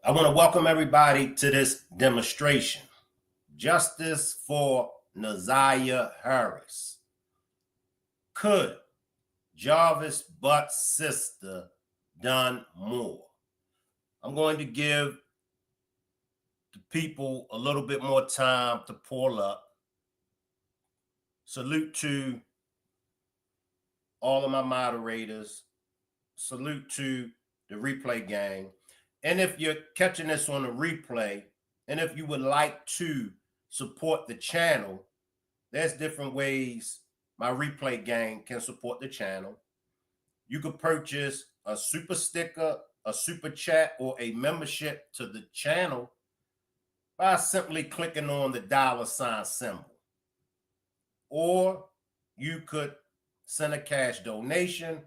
I want to welcome everybody to this demonstration. Justice for Naziah Harris. Could Jarvis Butt's sister done more? I'm going to give the people a little bit more time to pull up. Salute to all of my moderators. Salute to the replay gang. And if you're catching this on the replay, and if you would like to support the channel, there's different ways my replay gang can support the channel. You could purchase a super sticker, a super chat, or a membership to the channel by simply clicking on the $ symbol. Or you could send a cash donation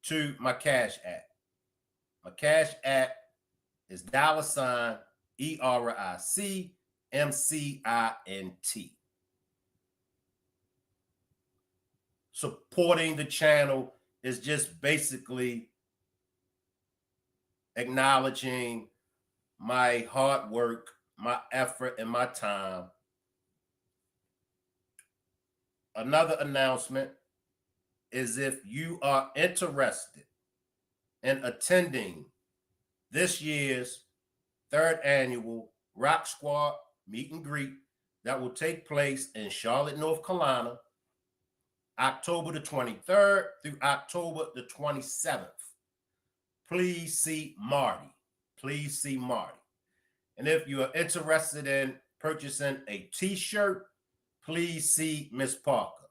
to my Cash App. My Cash App is $ERICMCINT. Supporting the channel is just basically acknowledging my hard work, my effort, and my time. Another announcement is if you are interested in attending this year's 3rd annual Rock Squad meet and greet that will take place in Charlotte, North Carolina, October the 23rd through October the 27th. Please see Marty. Please see Marty. And if you are interested in purchasing a t-shirt, please see Miss Parker.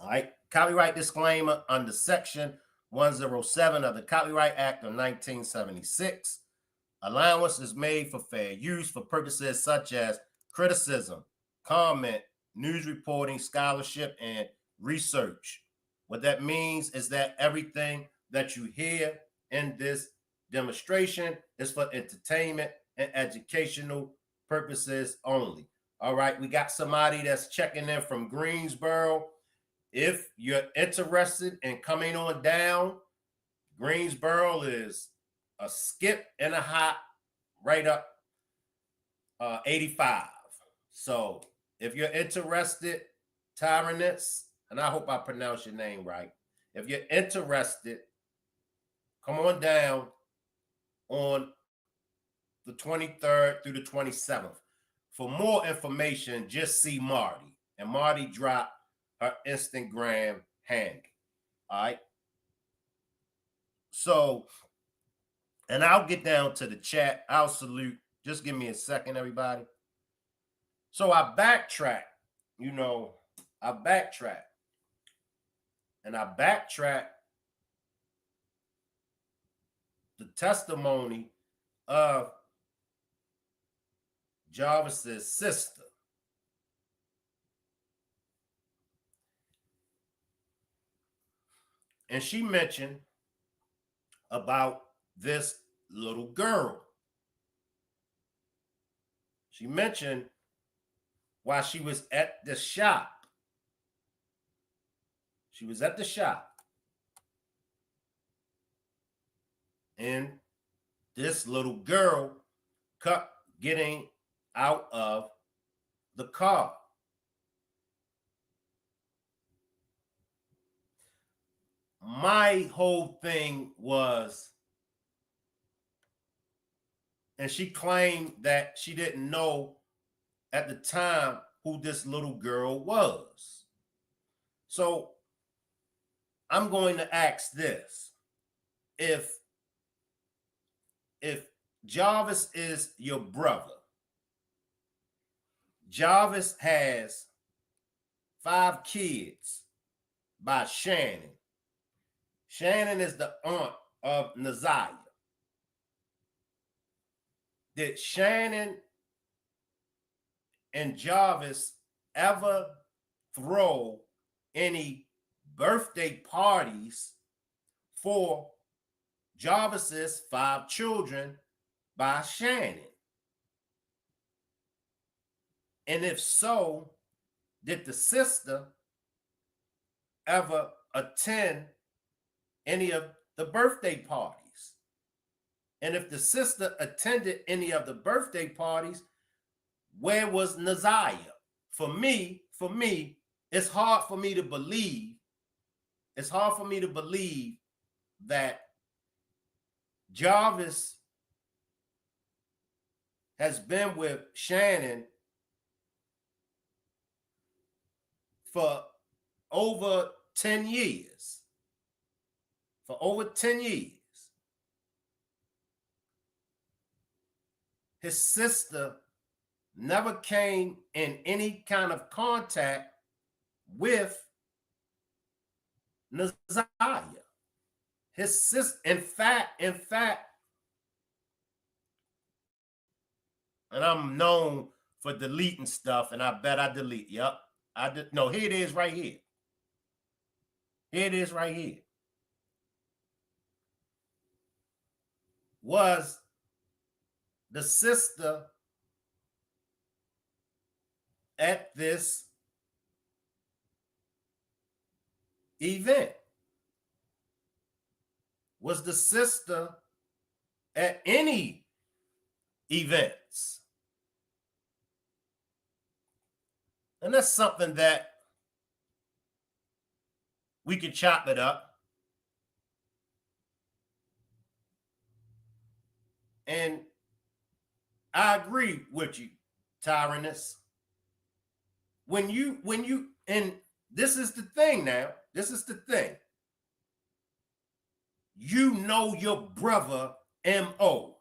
All right. Copyright disclaimer under Section 107 of the Copyright Act of 1976. Allowance is made for fair use for purposes such as criticism, comment, news reporting, scholarship, and research. What that means is that everything that you hear in this demonstration is for entertainment and educational purposes only. All right, we got somebody that's checking in from Greensboro. If you're interested in coming on down, Greensboro is a skip and a hop right up 85. So if you're interested, Tyrannus, and I hope I pronounced your name right. If you're interested, come on down on the 23rd through the 27th. For more information, just see Marty. And Marty dropped her Instagram handle. All right. So, and I'll get down to the chat. I'll salute. Just give me a second, everybody. So I backtrack, I backtrack. And I backtrack the testimony of Jarvis's sister. And she mentioned about this little girl. She mentioned while she was at the shop. She was at the shop. And this little girl kept getting out of the car. My whole thing was, and she claimed that she didn't know at the time who this little girl was. So I'm going to ask this. If Jarvis is your brother, Jarvis has 5 kids by Shannon. Shannon is the aunt of Naziah. Did Shannon and Jarvis ever throw any birthday parties for Jarvis's 5 children by Shannon? And if so, did the sister ever attend any of the birthday parties? And if the sister attended any of the birthday parties, where was Naziah? For me, it's hard for me to believe. It's hard for me to believe that Jarvis has been with Shannon for over 10 years. For over 10 years. His sister never came in any kind of contact with Naziah. His sister, in fact, and I'm known for deleting stuff, and I bet I delete. Yep. No, here it is right here. Here it is right here. Was the sister at this event? Was the sister at any events? And that's something that we could chop it up. And I agree with you, Tyrannus. When you, and this is the thing now, this is the thing. You know your brother M.O.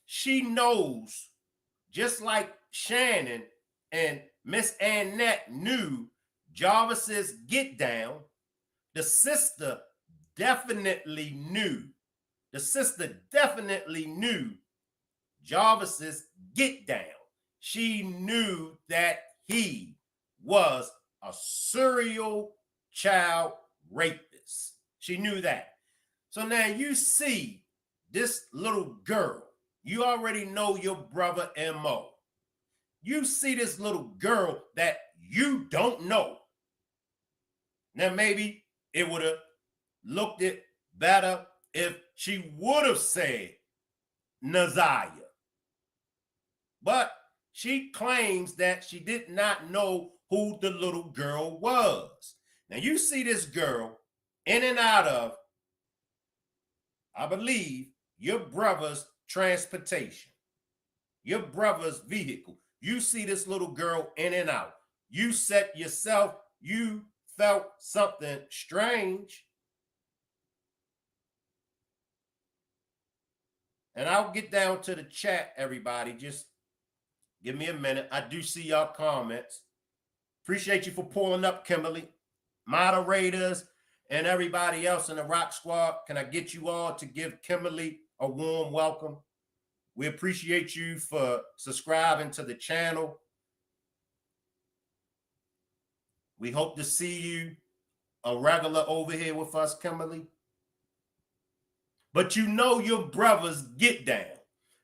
She knows, just like Shannon and Miss Annette knew Jarvis's get down, the sister definitely knew. The sister definitely knew Jarvis's get down. She knew that he was a serial child rapist. She knew that. So now you see this little girl. You already know your brother M.O. You see this little girl that you don't know. Now maybe it would have looked it better if she would have said Naziah. But she claims that she did not know who the little girl was. Now you see this girl in and out of, I believe, your brother's transportation, your brother's vehicle. You see this little girl in and out. You said yourself, you felt something strange. And I'll get down to the chat, everybody. Just give me a minute. I do see y'all comments. Appreciate you for pulling up, Kimberly. Moderators and everybody else in the Rock Squad, can I get you all to give Kimberly a warm welcome? We appreciate you for subscribing to the channel. We hope to see you a regular over here with us, Kimberly. But you know your brother's get down.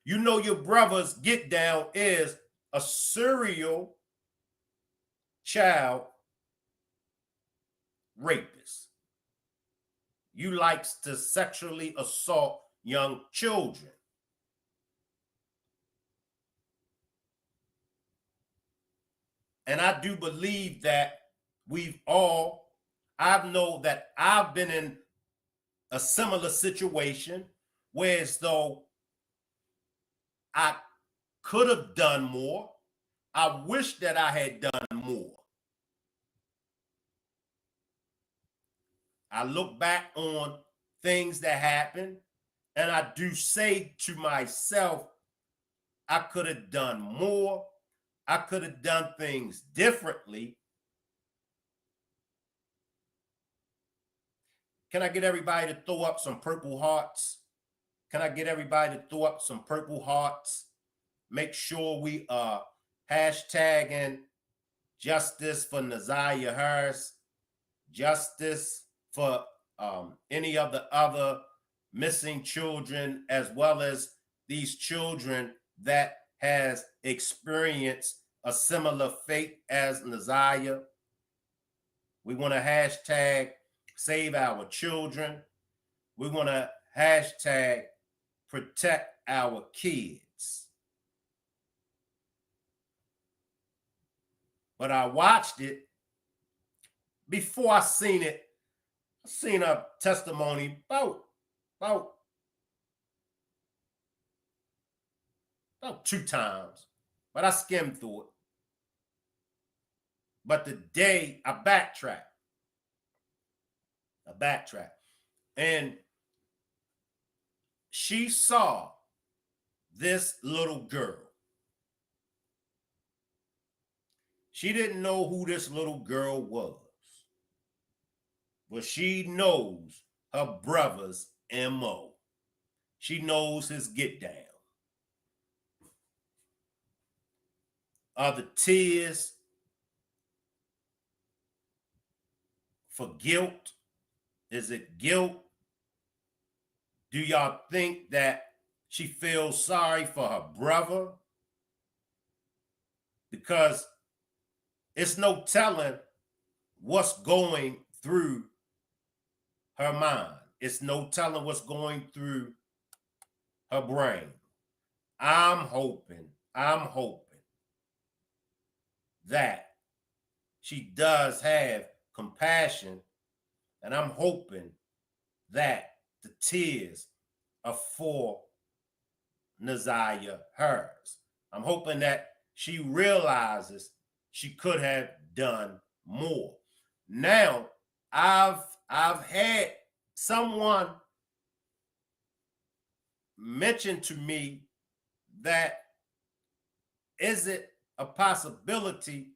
You know your brother's get down is a serial child rapist. You likes to sexually assault young children. And I do believe that I know that I've been in a similar situation where as though I could have done more. I wish that I had done more. I look back on things that happened and I do say to myself, I could have done more. I could have done things differently. Can I get everybody to throw up some purple hearts? Can I get everybody to throw up some purple hearts? Make sure we are hashtagging justice for Naziah Harris, justice for any of the other missing children, as well as these children that has experienced a similar fate as Naziah. We want to hashtag save our children. We want to hashtag protect our kids. But I watched it. Before I seen it, I seen a testimony about 2 times, but I skimmed through it. But today I backtracked. And she saw this little girl. She didn't know who this little girl was, but she knows her brother's MO. She knows his get down. Are the tears for guilt? Is it guilt? Do y'all think that she feels sorry for her brother? Because it's no telling what's going through her mind. It's no telling what's going through her brain. I'm hoping that she does have compassion, and I'm hoping that the tears are for Naziah Harris. I'm hoping that she realizes she could have done more. Now, I've had someone mention to me that is it a possibility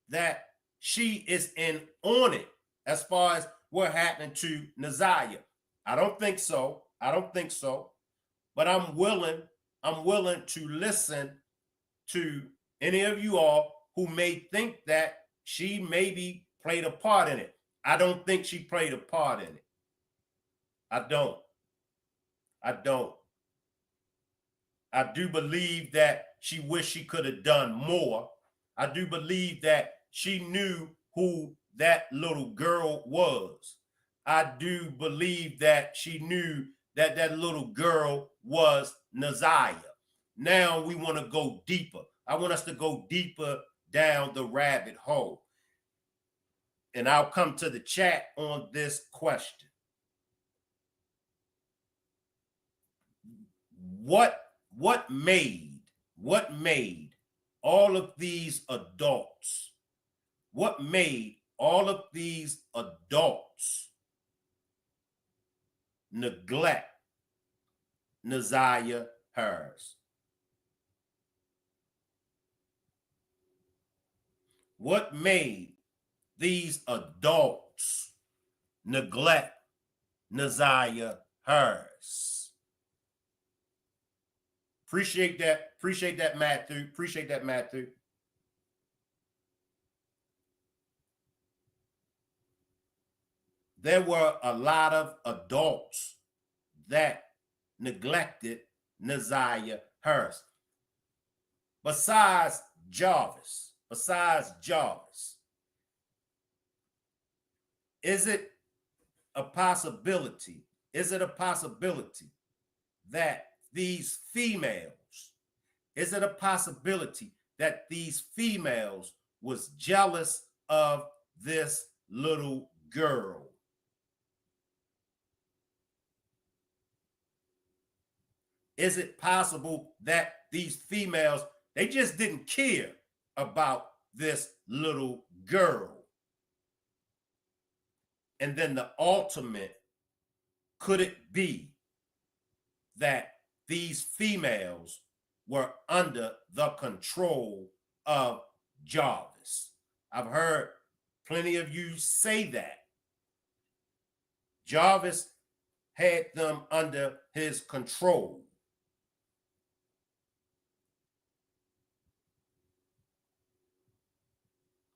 that she is in on it as far as what happened to Naziah? I don't think so. But I'm willing to listen to any of you all who may think that she maybe played a part in it. I don't think she played a part in it. I don't. I do believe that she wished she could have done more. I do believe that she knew who that little girl was. I do believe that she knew that that little girl was Naziah. Now we want to go deeper. I want us to go deeper down the rabbit hole. And I'll come to the chat on this question. What made all of these adults? What made all of these adults neglect Naziah Harris? What made these adults neglect Naziah Harris? Appreciate that, Matthew. There were a lot of adults that neglected Naziah Harris. Besides Jarvis, is it a possibility that these females was jealous of this little girl? Is it possible that these females, they just didn't care about this little girl? And then the ultimate, could it be that these females were under the control of Jarvis? I've heard plenty of you say that. Jarvis had them under his control.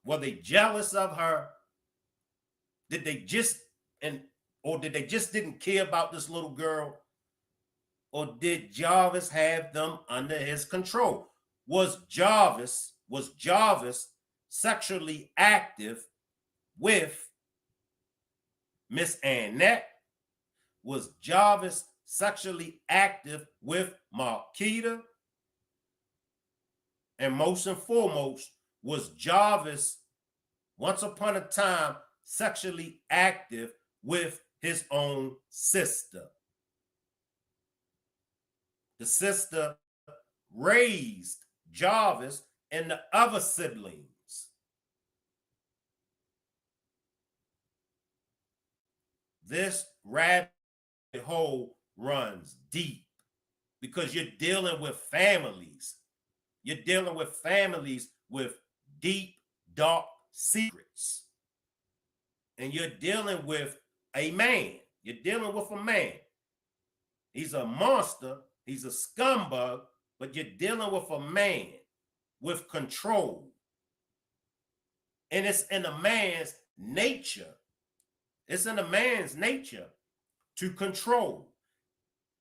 Were they jealous of her? Did they just didn't care about this little girl? Or did Jarvis have them under his control? Was Jarvis sexually active with Miss Annette? Was Jarvis sexually active with Marquita, and most and foremost was Jarvis, once upon a time, sexually active with his own sister. The sister raised Jarvis and the other siblings. This rabbit hole runs deep because you're dealing with families. You're dealing with families with deep, dark secrets. And you're dealing with a man. You're dealing with a man. He's a monster. He's a scumbag, but you're dealing with a man with control. And it's in a man's nature. It's in a man's nature to control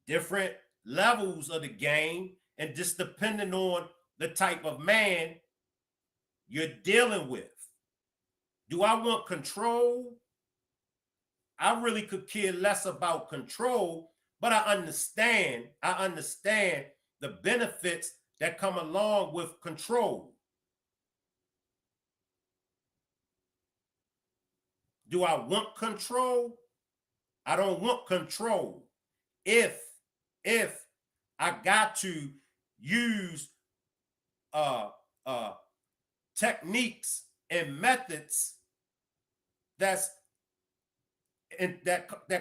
different levels of the game, and just depending on the type of man you're dealing with. Do I want control? I really could care less about control, but I understand the benefits that come along with control. Do I want control? I don't want control. If I got to use techniques and methods that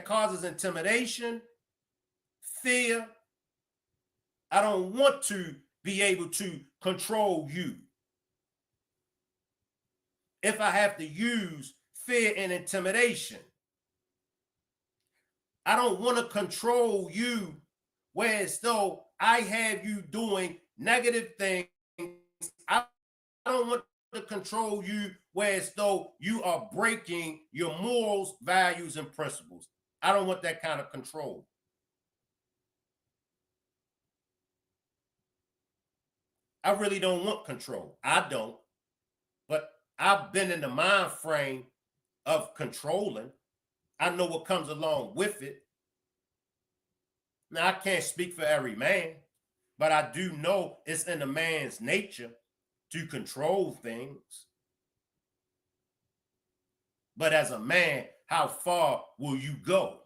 causes intimidation, fear, I don't want to be able to control you. If I have to use fear and intimidation, I don't want to control you whereas though I have you doing negative things. I don't want to control you whereas though you are breaking your morals, values, and principles. I don't want that kind of control. I really don't want control. I don't. But I've been in the mind frame of controlling. I know what comes along with it. Now, I can't speak for every man, but I do know it's in a man's nature to control things. But as a man, how far will you go?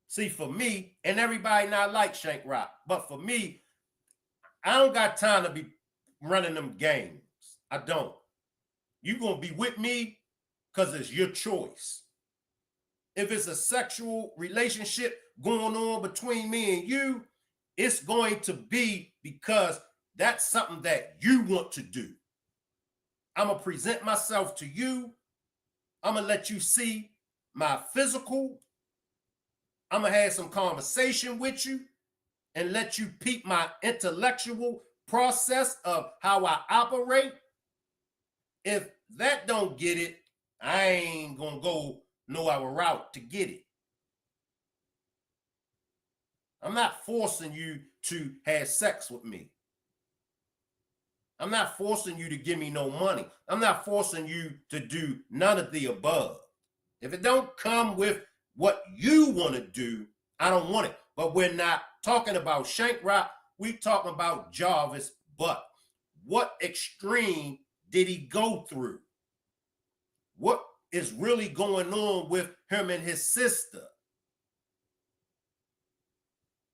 See, for me, and everybody not like Shank Rock, but for me, I don't got time to be running them games. I don't. You're going to be with me because it's your choice. If it's a sexual relationship going on between me and you, it's going to be because that's something that you want to do. I'm going to present myself to you. I'm going to let you see my physical. I'm going to have some conversation with you and let you peep my intellectual process of how I operate. If that don't get it, I ain't going to go no other route to get it. I'm not forcing you to have sex with me. I'm not forcing you to give me no money. I'm not forcing you to do none of the above. If it don't come with what you want to do, I don't want it. But we're not talking about Shank Rock. We talking about Jarvis. But what extreme did he go through? What is really going on with him and his sister?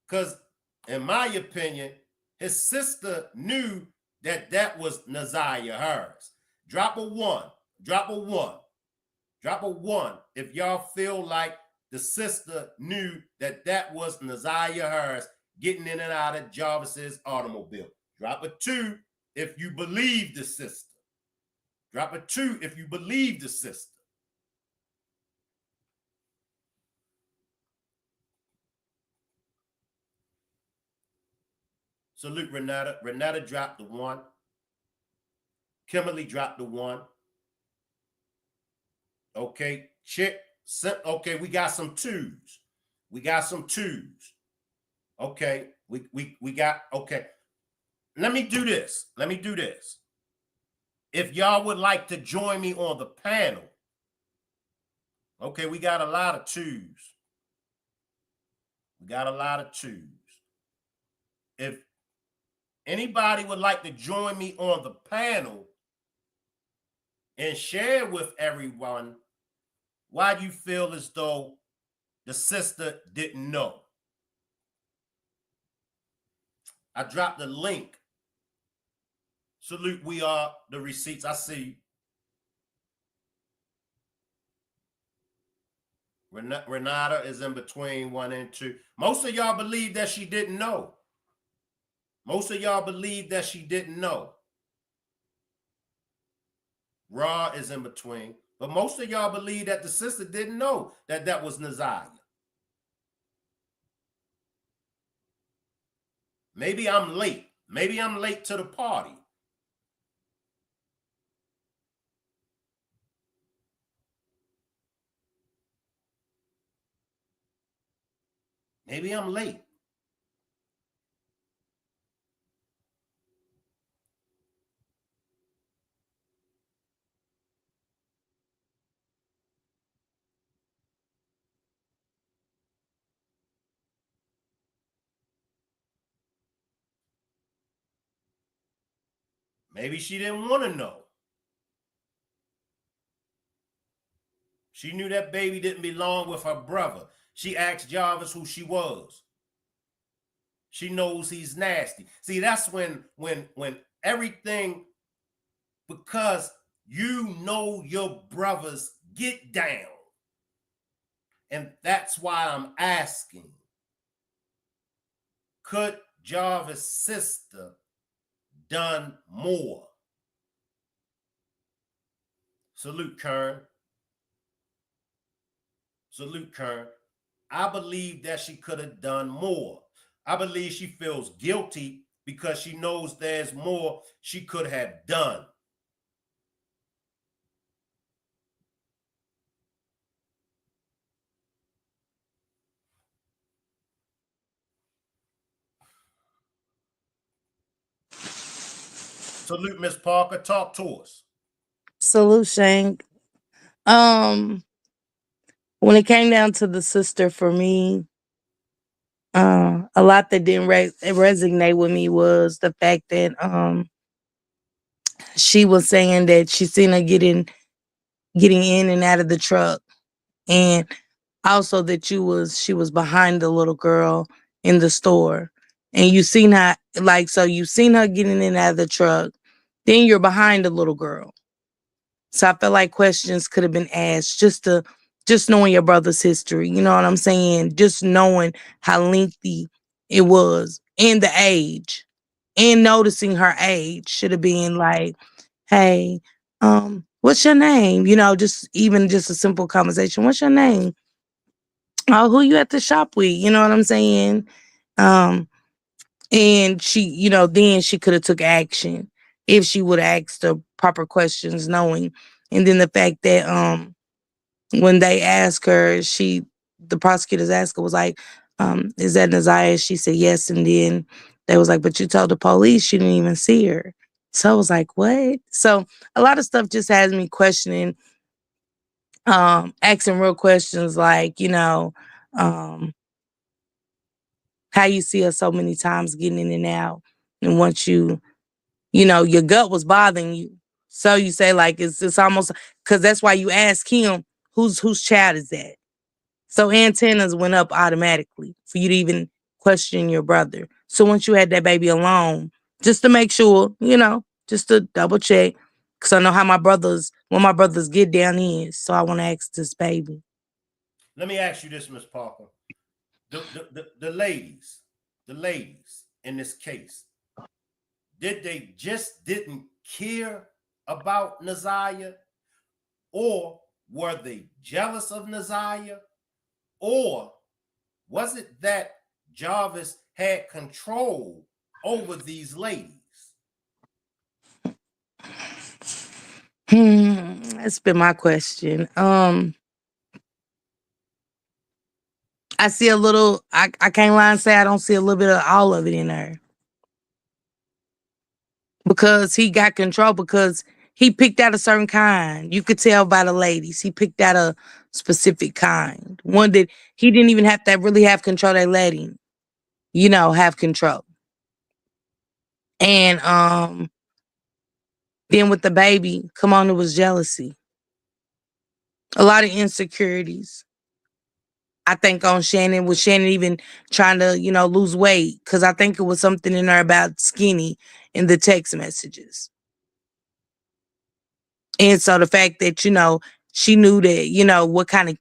Because in my opinion, his sister knew that that was Naziah Harris. Drop a one. Drop a one. Drop a one if y'all feel like the sister knew that that was Naziah Harris getting in and out of Jarvis's automobile. Drop a two if you believe the sister. Drop a two if you believe the sister. Salute Renata. Renata dropped the one. Kimberly dropped the one. Okay, Chick. Okay, we got some twos. We got some twos. Okay, we got, okay. Let me do this. Let me do this. If y'all would like to join me on the panel, okay, we got a lot of twos. We got a lot of twos. If anybody would like to join me on the panel and share with everyone why you feel as though the sister didn't know. I dropped the link. Salute, we are the receipts. I see Renata is in between 1 and 2. Most of y'all believe that she didn't know. Most of y'all believe that she didn't know. Ra is in between. But most of y'all believe that the sister didn't know that that was Naziah. Maybe I'm late. Maybe I'm late to the party. Maybe I'm late. Maybe she didn't want to know. She knew that baby didn't belong with her brother. She asked Jarvis who she was. She knows he's nasty. See, that's when everything, because you know your brothers get down. And that's why I'm asking, could Jarvis' sister done more? Salute, Kern. Salute, Kern. I believe that she could have done more. I believe she feels guilty because she knows there's more she could have done. Salute, Miss Parker. Talk to us. Salute, Shank. Um, when it came down to the sister for me, a lot that didn't resonate with me was the fact that she was saying that she seen her getting in and out of the truck, and also that she was behind the little girl in the store, and you seen her like so you seen her getting in and out of the truck, then you're behind the little girl. So I felt like questions could have been asked just knowing your brother's history. You know what I'm saying? Just knowing how lengthy it was and the age and noticing her age should have been like, hey, what's your name? You know, just even just a simple conversation. What's your name? Oh, who you at the shop with? You know what I'm saying? Um, and she, you know, then she could have took action if she would have asked the proper questions, knowing. And then the fact that when they asked her, the prosecutors asked her was like, is that Naziah? She said yes, and then they was like, but you told the police you didn't even see her. So I was like, what? So a lot of stuff just has me questioning, asking real questions like, um, how you see her so many times getting in and out, and once your gut was bothering you. So you say like it's almost because that's why you ask him whose child is that. So antennas went up automatically for you to even question your brother. So once you had that baby alone, just to make sure, just to double check, because I know how when my brothers get down is. So I want to ask this baby. Let me ask you this, Miss Parker. The ladies in this case, did they just didn't care about Naziah, or were they jealous of Naziah, or was it that Jarvis had control over these ladies? That's been my question. I see a little. I can't lie and say I don't see a little bit of all of it in there because he got control because He picked out a certain kind. You could tell by the ladies. He picked out a specific kind. One that he didn't even have to really have control. They let him, have control. And then with the baby, come on, it was jealousy. A lot of insecurities. I think on Shannon, with Shannon even trying to, lose weight, because I think it was something in there about skinny in the text messages. And so the fact that, she knew that, what kind of,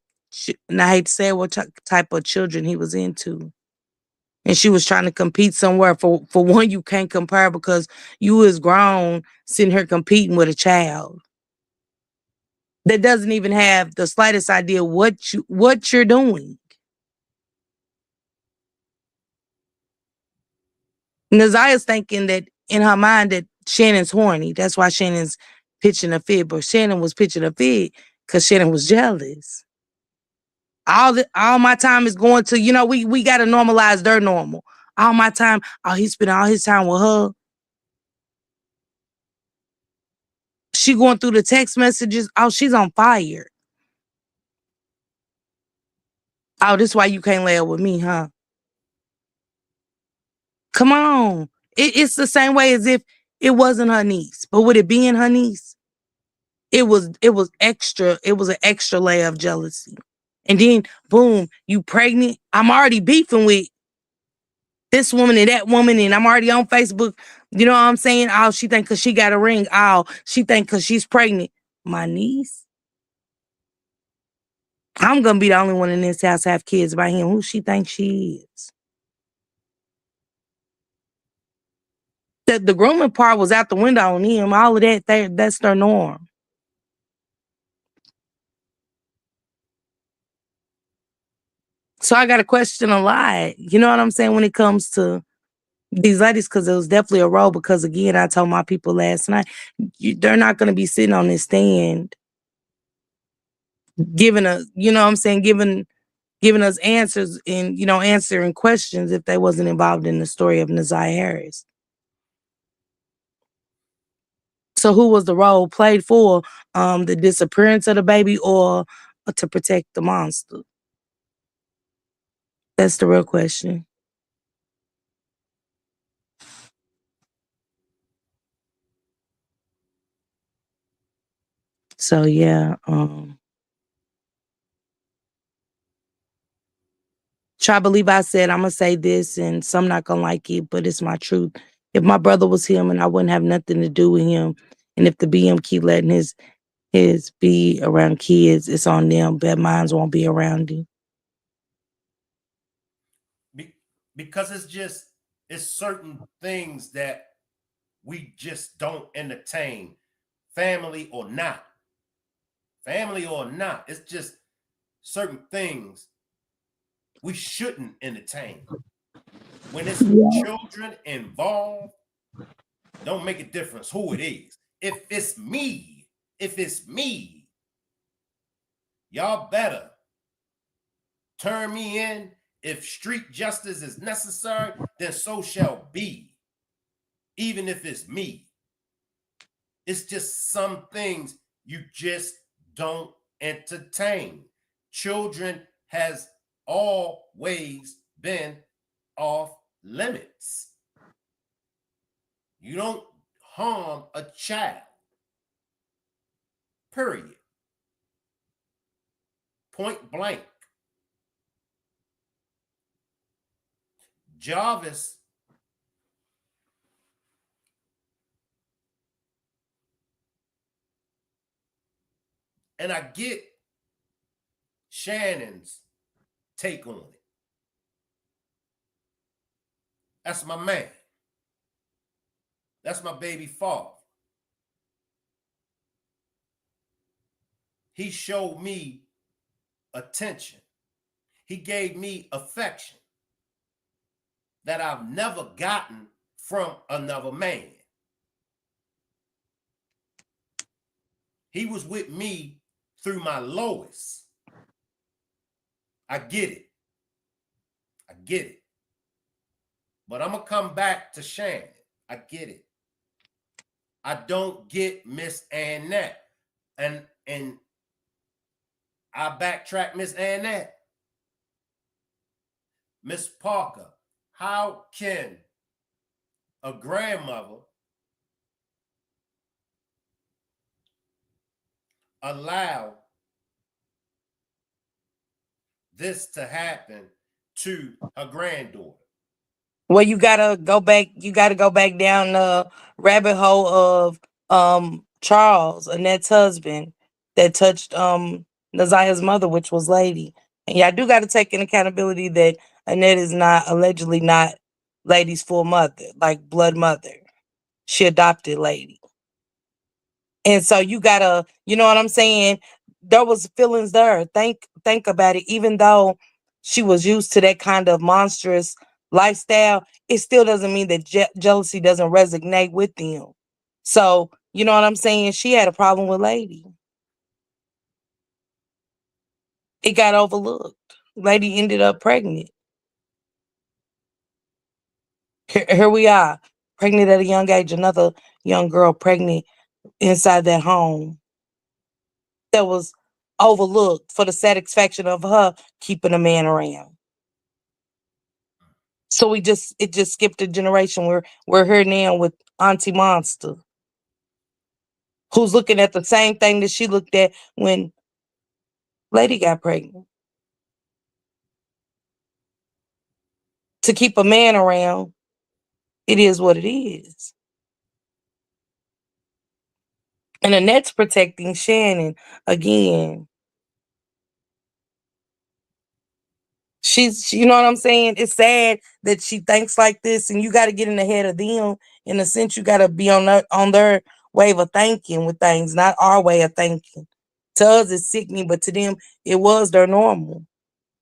and I hate to say it, what type of children he was into. And she was trying to compete somewhere. For one, you can't compare because you is grown sitting here competing with a child that doesn't even have the slightest idea what you're doing. Nazia's thinking that in her mind that Shannon's horny. That's why Shannon's pitching a fit. But Shannon was pitching a fit because Shannon was jealous. All my time is going to, we gotta normalize their normal. All my time, he's spending all his time with her. She going through the text messages. Oh, she's on fire. Oh, this why you can't lay up with me, huh? Come on. It's the same way as if it wasn't her niece. But with it being her niece, it was extra. It was an extra layer of jealousy. And then boom, you pregnant. I'm already beefing with this woman and that woman, and I'm already on Facebook. You know what I'm saying? Oh, she think because she got a ring. Oh, she think because she's pregnant. My niece. I'm gonna be the only one in this house to have kids by him. Who she thinks she is? The grooming part was out the window on him. All of that's their norm. So I got to question a lot. You know what I'm saying when it comes to these ladies, because it was definitely a role. Because again, I told my people last night, they're not going to be sitting on this stand giving us, you know what I'm saying, giving us answers and answering questions if they wasn't involved in the story of Naziah Harris. So who was the role played for? The disappearance of the baby or to protect the monster? That's the real question. So yeah, try believe I said I'm gonna say this and some not gonna like it, but it's my truth. If my brother was him and I wouldn't have nothing to do with him, and if the BM keep letting his be around kids, it's on them. But mines won't be around him. Because it's certain things that we just don't entertain, family or not. Family or not. It's just certain things we shouldn't entertain. When it's Yeah. children involved, don't make a difference who it is. If it's me, y'all better turn me in. If street justice is necessary, then so shall be. Even if it's me. It's just some things you just don't entertain. Children has always been off limits. You don't harm a child. Period. Point blank. Jarvis and I get Shannon's take on it. That's my man. That's my baby father. He showed me attention. He gave me affection that I've never gotten from another man. He was with me through my lowest. I get it. I get it. But I'm going to come back to Shannon. I get it. I don't get Miss Annette. And I backtrack Miss Annette. Miss Parker, how can a grandmother allow this to happen to her granddaughter? Well, you gotta go back. You gotta go back down the rabbit hole of Charles, Annette's husband, that touched Nazia's mother, which was Lady. And yeah, I do got to take in accountability that Annette is not allegedly not Lady's full mother, like blood mother. She adopted Lady. And so you gotta, you know what I'm saying? There was feelings there. Think about it. Even though she was used to that kind of monstrous lifestyle, it still doesn't mean that jealousy doesn't resonate with them. So you know what I'm saying? She had a problem with Lady. It got overlooked. Lady ended up pregnant. Here we are, pregnant at a young age. Another young girl pregnant inside that home that was overlooked for the satisfaction of her keeping a man around. So it just skipped a generation. We're here now with Auntie Monster, who's looking at the same thing that she looked at when Lady got pregnant. To keep a man around, it is what it is. And Annette's protecting Shannon again. You know what I'm saying? It's sad that she thinks like this, and you got to get in the head of them. In a sense, you got to be on their wave of thinking with things, not our way of thinking. To us, it's sickening, but to them, it was their normal,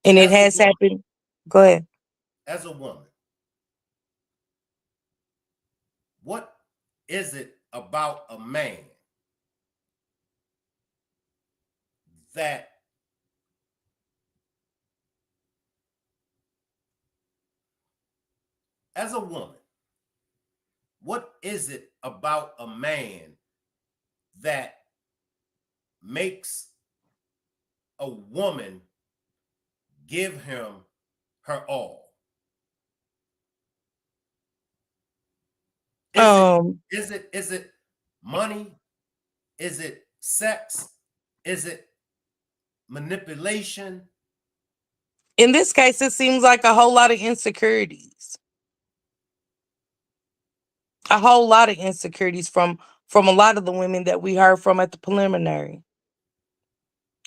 and it As a has woman, happened. Go ahead. as a woman, what is it about a man that as a woman, what is it about a man that makes a woman give him her all? Is it Um, is it money? Is it sex? Is it manipulation? in this case, it seems like a whole lot of insecurities, a whole lot of insecurities from a lot of the women that we heard from at the preliminary.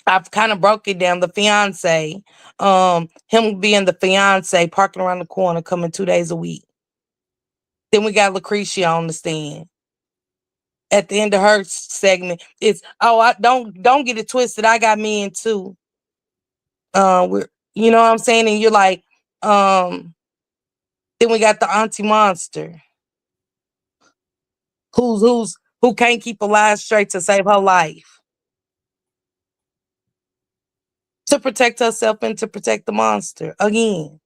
I've kind of broke it down. The fiance, him being the fiance, parking around the corner, coming 2 days a week. Then we got Lucretia on the stand. At the end of her segment, it's I don't get it twisted. I got men too. We're you know what I'm saying, and you're like, um. Then we got the Auntie Monster, who can't keep a lie straight to save her life, to protect herself and to protect the monster. Again,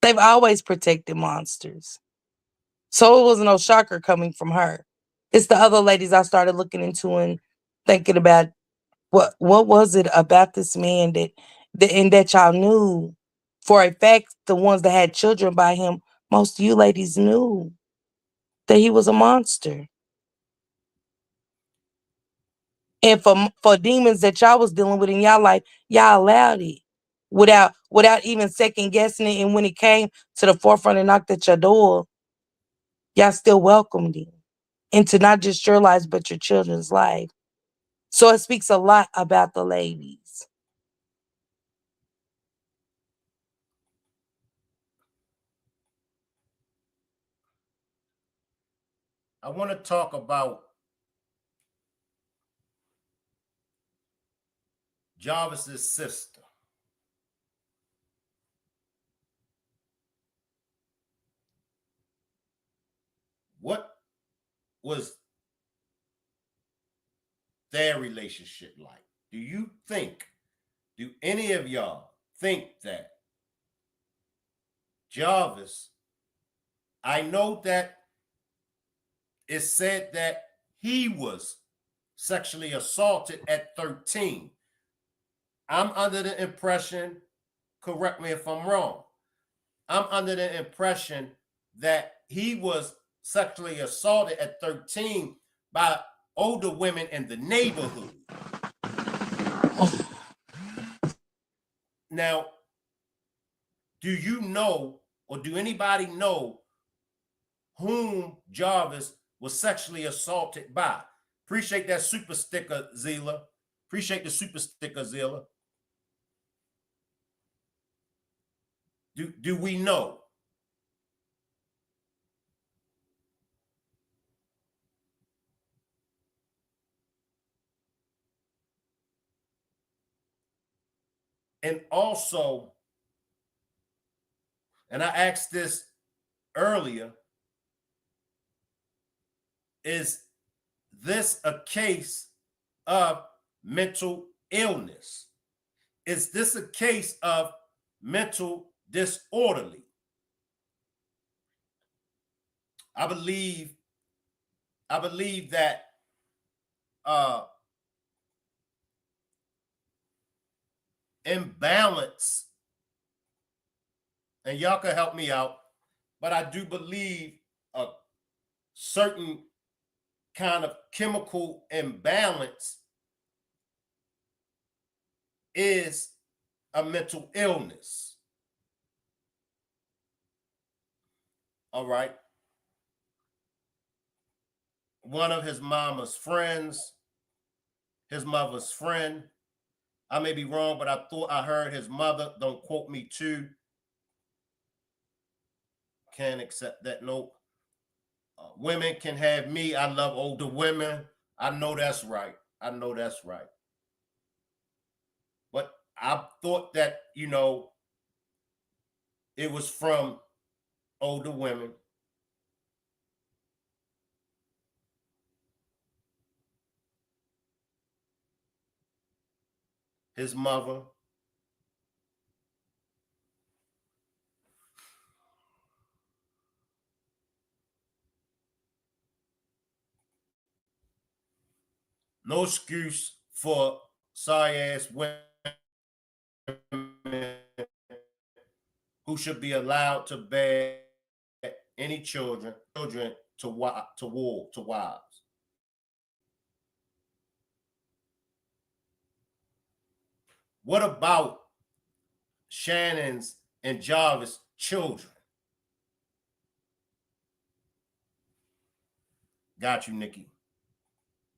they've always protected monsters. So it was no shocker coming from her. It's the other ladies I started looking into and thinking about what was it about this man and that y'all knew for a fact. The ones that had children by him, most of you ladies knew that he was a monster. And for demons that y'all was dealing with in y'all life, y'all allowed it without even second guessing it. And when it came to the forefront and knocked at your door, y'all still welcomed it into not just your lives but your children's life. So it speaks a lot about the ladies. I want to talk about Jarvis's sister. What was their relationship like? Do any of y'all think that Jarvis, I know that it said that he was sexually assaulted at 13. I'm under the impression, correct me if I'm wrong, I'm under the impression that he was sexually assaulted at 13 by older women in the neighborhood. Now, do you know, or do anybody know whom Jarvis was sexually assaulted by? Appreciate that super sticker, Zila. Appreciate the super sticker, Zila. Do we know? And also, and I asked this earlier, is this a case of mental illness? Is this a case of mental disorderly? I believe that uh imbalance, and y'all can help me out, but I do believe a certain kind of chemical imbalance is a mental illness. All right. One of his mama's friends, his mother's friend, I may be wrong, but I thought I heard his mother, don't quote me too. Can't accept that. Nope. Women can have me. I love older women. I know that's right. I know that's right. But I thought that, it was from older women. His mother. No excuse for sorry ass women who should be allowed to bear any children to wives. What about Shannon's and Jarvis' children? Got you, Nikki.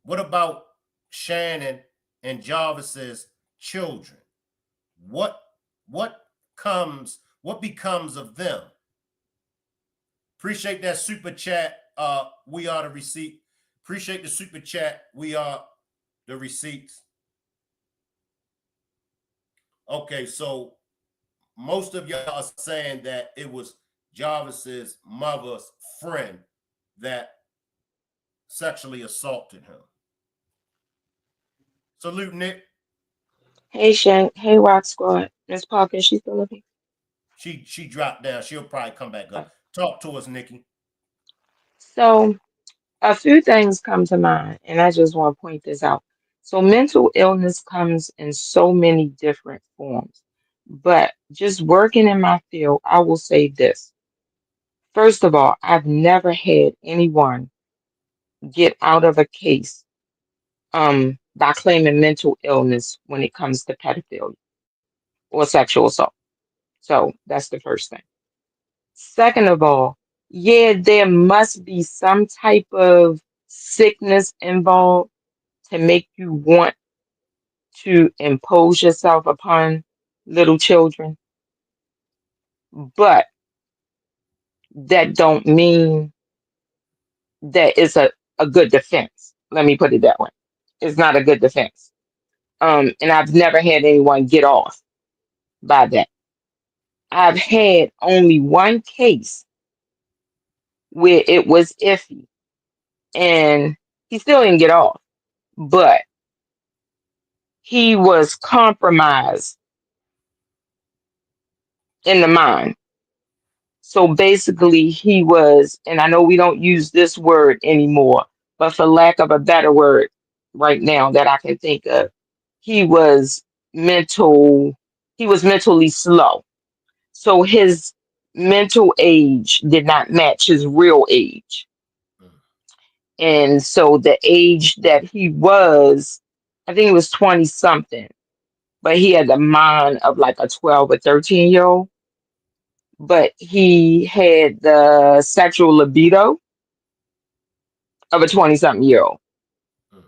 What about Shannon and Jarvis's children? What what what becomes of them? Appreciate that super chat. We are the receipt. Appreciate the super chat. We are the receipts. Okay, so most of y'all are saying that it was Jarvis's mother's friend that sexually assaulted him. Salute, Nick. Hey Shank, hey Rock Squad. Miss Parker, she still living? She dropped down. She'll probably come back Uh, up. Talk to us, Nikki. So a few things come to mind, and I just want to point this out. So mental illness comes in so many different forms, but just working in my field, I will say this. First of all, I've never had anyone get out of a case by claiming mental illness when it comes to pedophilia or sexual assault. So that's the first thing. Second of all, yeah, there must be some type of sickness involved to make you want to impose yourself upon little children, but that don't mean that it's a good defense. Let me put it that way. It's not a good defense. And I've never had anyone get off by that. I've had only one case where it was iffy and he still didn't get off, but he was compromised in the mind. So basically, he was, and I know we don't use this word anymore, but for lack of a better word right now that I can think of, he was mental, he was mentally slow. So his mental age did not match his real age. mm, And so the age that he was, I think it was 20 something, but he had the mind of like a 12 or 13-year-old, but he had the sexual libido of a 20 something year old. mm,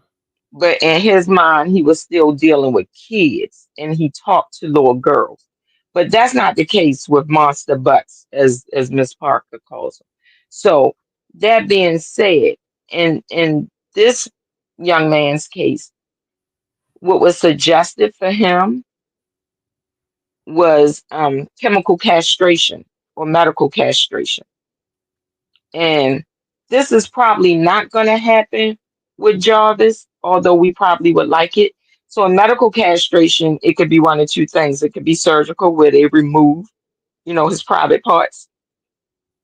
But in his mind, he was still dealing with kids and he talked to little girls. But that's not the case with monster butts, as Miss Parker calls them. So that being said, in this young man's case, what was suggested for him was chemical castration or medical castration. And this is probably not going to happen with Jarvis, although we probably would like it. So, in medical castration, it could be one of two things. It could be surgical, where they remove, his private parts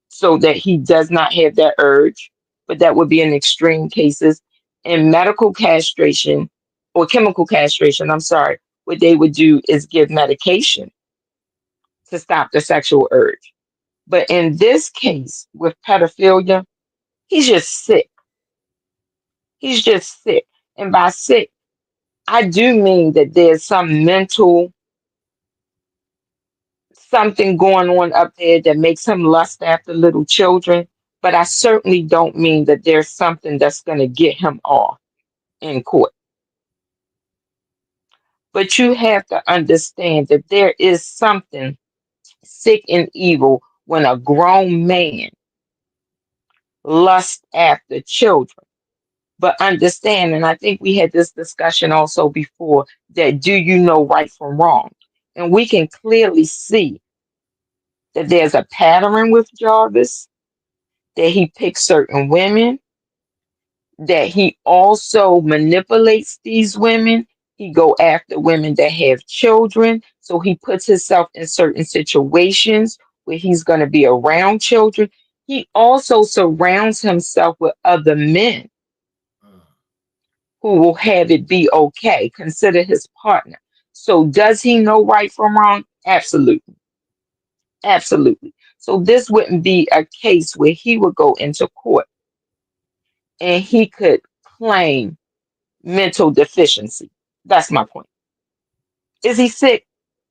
so that he does not have that urge, but that would be in extreme cases. In medical castration or chemical castration, I'm sorry, what they would do is give medication to stop the sexual urge. But in this case, with pedophilia, he's just sick. He's just sick. And by sick, I do mean that there's some mental something going on up there that makes him lust after little children. But I certainly don't mean that there's something that's going to get him off in court. But you have to understand that there is something sick and evil when a grown man lusts after children. But understand, and I think we had this discussion also before, that do you know right from wrong? And we can clearly see that there's a pattern with Jarvis, that he picks certain women, that he also manipulates these women. He go after women that have children. So he puts himself in certain situations where he's going to be around children. He also surrounds himself with other men mm. who will have it be okay, consider his partner. So does he know right from wrong? Absolutely. Absolutely. So this wouldn't be a case where he would go into court and he could claim mental deficiency. That's my point. Is he sick?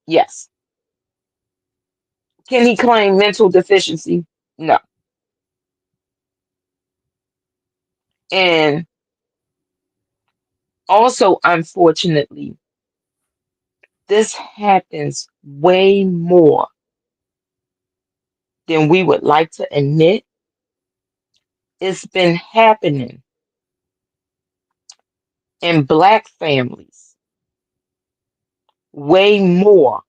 Yes. Can he claim mental deficiency? No. And also, unfortunately, this happens way more than we would like to admit. It's been happening in Black families way more,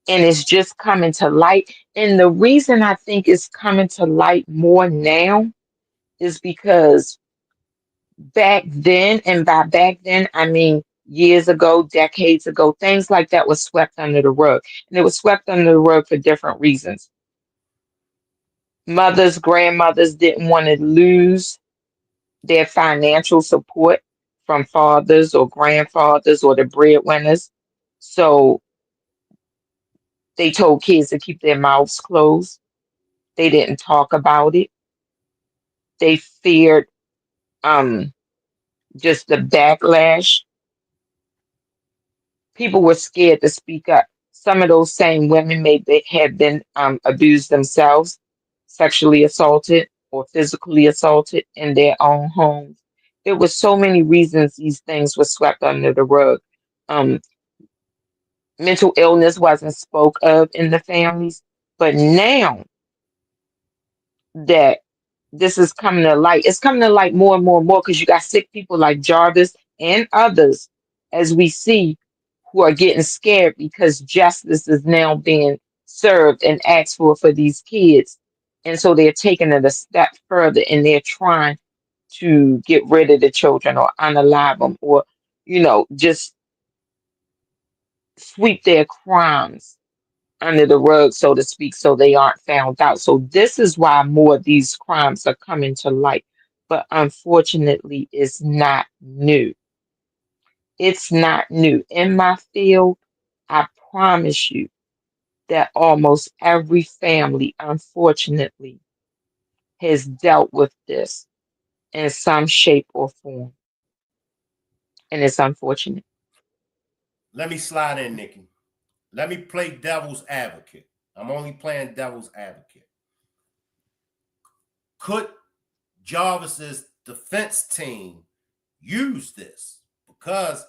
and it's just coming to light. And the reason I think it's coming to light more now is because back then, and by back then, I mean years ago, decades ago, things like that was swept under the rug. And it was swept under the rug for different reasons. Mothers, grandmothers didn't want to lose their financial support from fathers or grandfathers or the breadwinners. So they told kids to keep their mouths closed. They didn't talk about it. They feared um, just the backlash. People were scared to speak up. Some of those same women have been abused themselves, sexually assaulted or physically assaulted in their own homes. There were so many reasons these things were swept under the rug. Um, Mental illness wasn't spoke of in the families, but now that this is coming to light, it's coming to light more and more and more because you got sick people like Jarvis and others, as we see, who are getting scared because justice is now being served and asked for these kids. And so they're taking it a step further and they're trying to get rid of the children or unalive them or, just sweep their crimes under the rug, so to speak, so they aren't found out. So this is why more of these crimes are coming to light. But unfortunately, it's not new. It's not new. In my field, I promise you that almost every family, unfortunately, has dealt with this in some shape or form. And it's unfortunate. Let me slide in, Nikki. Let me play devil's advocate. I'm only playing devil's advocate. Could Jarvis's defense team use this? Because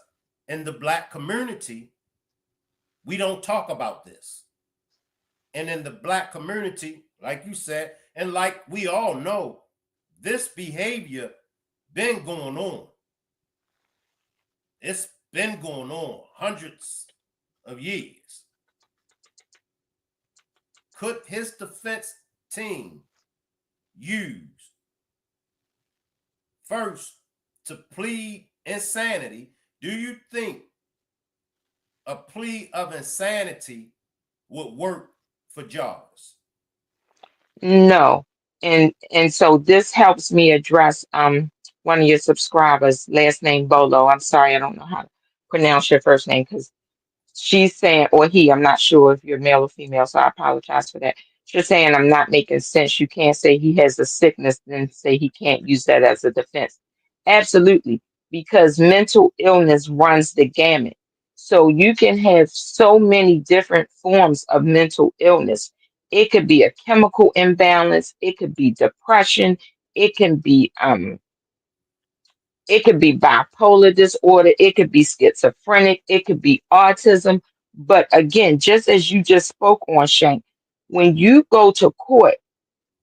in the black community, we don't talk about this. And in the black community, like you said, and like we all know, this behavior been going on. It's been going on hundreds of years. Could his defense team use first to plead insanity? Do you think a plea of insanity would work for Jarvis? No. And so this helps me address one of your subscribers, last name Bolo. I'm sorry, I don't know how to pronounce your first name because she's saying, or he, I'm not sure if you're male or female, so I apologize for that. She's saying I'm not making sense. You can't say he has a sickness, then say he can't use that as a defense. Absolutely, because mental illness runs the gamut. So you can have so many different forms of mental illness. It could be a chemical imbalance, it could be depression, it can be it could be bipolar disorder, it could be schizophrenic, it could be autism. But again, just as you just spoke on, Shank, when you go to court,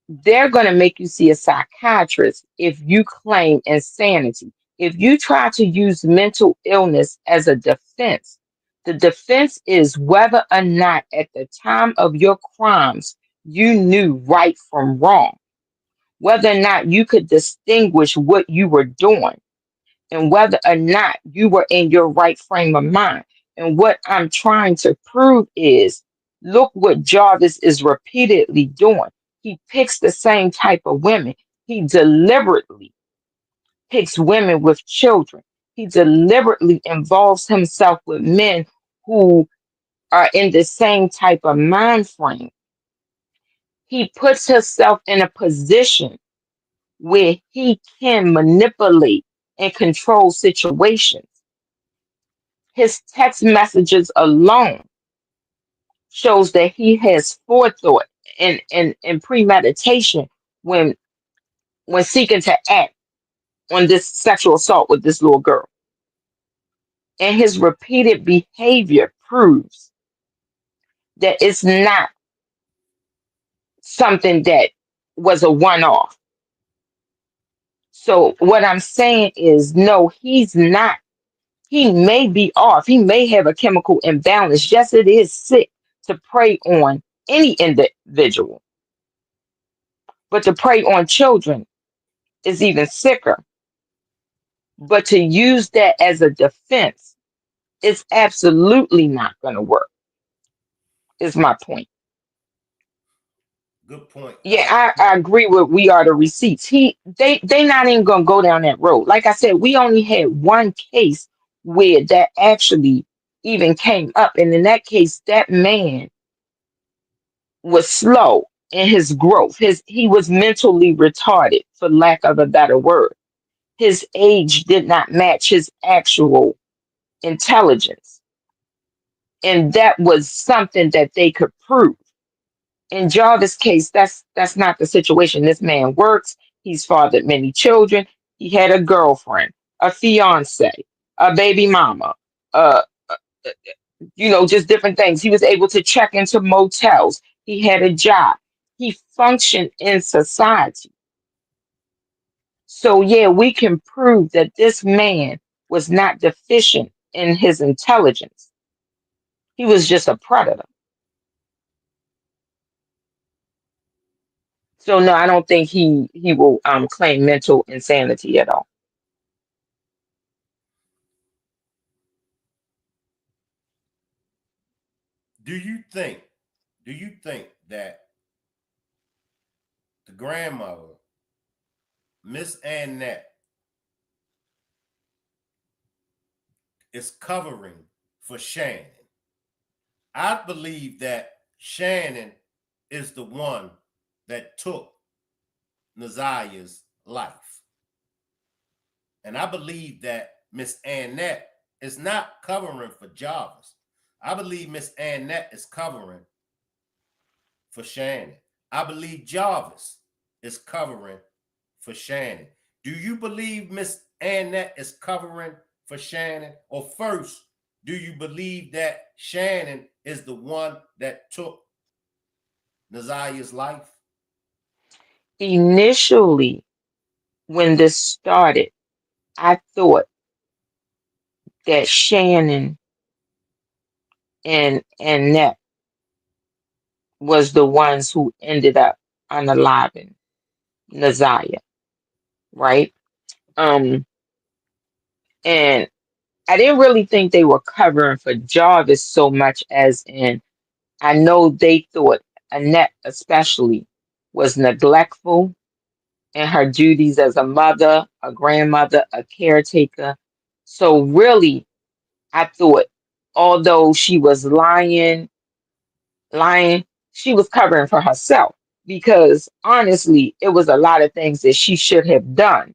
they're going to make you see a psychiatrist if you claim insanity. If you try to use mental illness as a defense, the defense is whether or not at the time of your crimes you knew right from wrong, whether or not you could distinguish what you were doing, and whether or not you were in your right frame of mind. And what I'm trying to prove is look what Jarvis is repeatedly doing. He picks the same type of women. He deliberately picks women with children. He deliberately involves himself with men who are in the same type of mind frame. He puts himself in a position where he can manipulate and control situations. His text messages alone shows that he has forethought and premeditation when seeking to act on this sexual assault with this little girl. And his repeated behavior proves that it's not something that was a one-off. So what I'm saying is no, he's not. He may be off. He may have a chemical imbalance. Yes, it is sick to prey on any individual. But to prey on children is even sicker. But to use that as a defense is absolutely not going to work, is my point. Good point. Yeah, I agree with we are the receipts. They not even gonna go down that road. Like I said, we only had one case where that actually even came up. And in that case, that man was slow in his growth. He was mentally retarded, for lack of a better word. His age did not match his actual intelligence. And that was something that they could prove. In Jarvis' case, that's not the situation. This man works, he's fathered many children, he had a girlfriend, a fiance, a baby mama, uh, just different things. He was able to check into motels, he had a job, he functioned in society. So, yeah, we can prove that this man was not deficient in his intelligence. He was just a predator. So, no, I don't think he will claim mental insanity at all. Do you think do you think that the grandmother, Miss Annette, is covering for Shannon? I believe that Shannon is the one that took Naziah's life. And I believe that Miss Annette is not covering for Jarvis. I believe Miss Annette is covering for Shannon. I believe Jarvis is covering for Shannon. Do you believe Miss Annette is covering for Shannon? Or first, do you believe that Shannon is the one that took Naziah's life? Initially, when this started, I thought that Shannon and Annette was the ones who ended up unaliving Naziah, right? Um, and I didn't really think they were covering for Jarvis so much as in I know they thought Annette especially was neglectful in her duties as a mother, a grandmother, a caretaker. So really, I thought although she was lying, she was covering for herself because honestly, it was a lot of things that she should have done.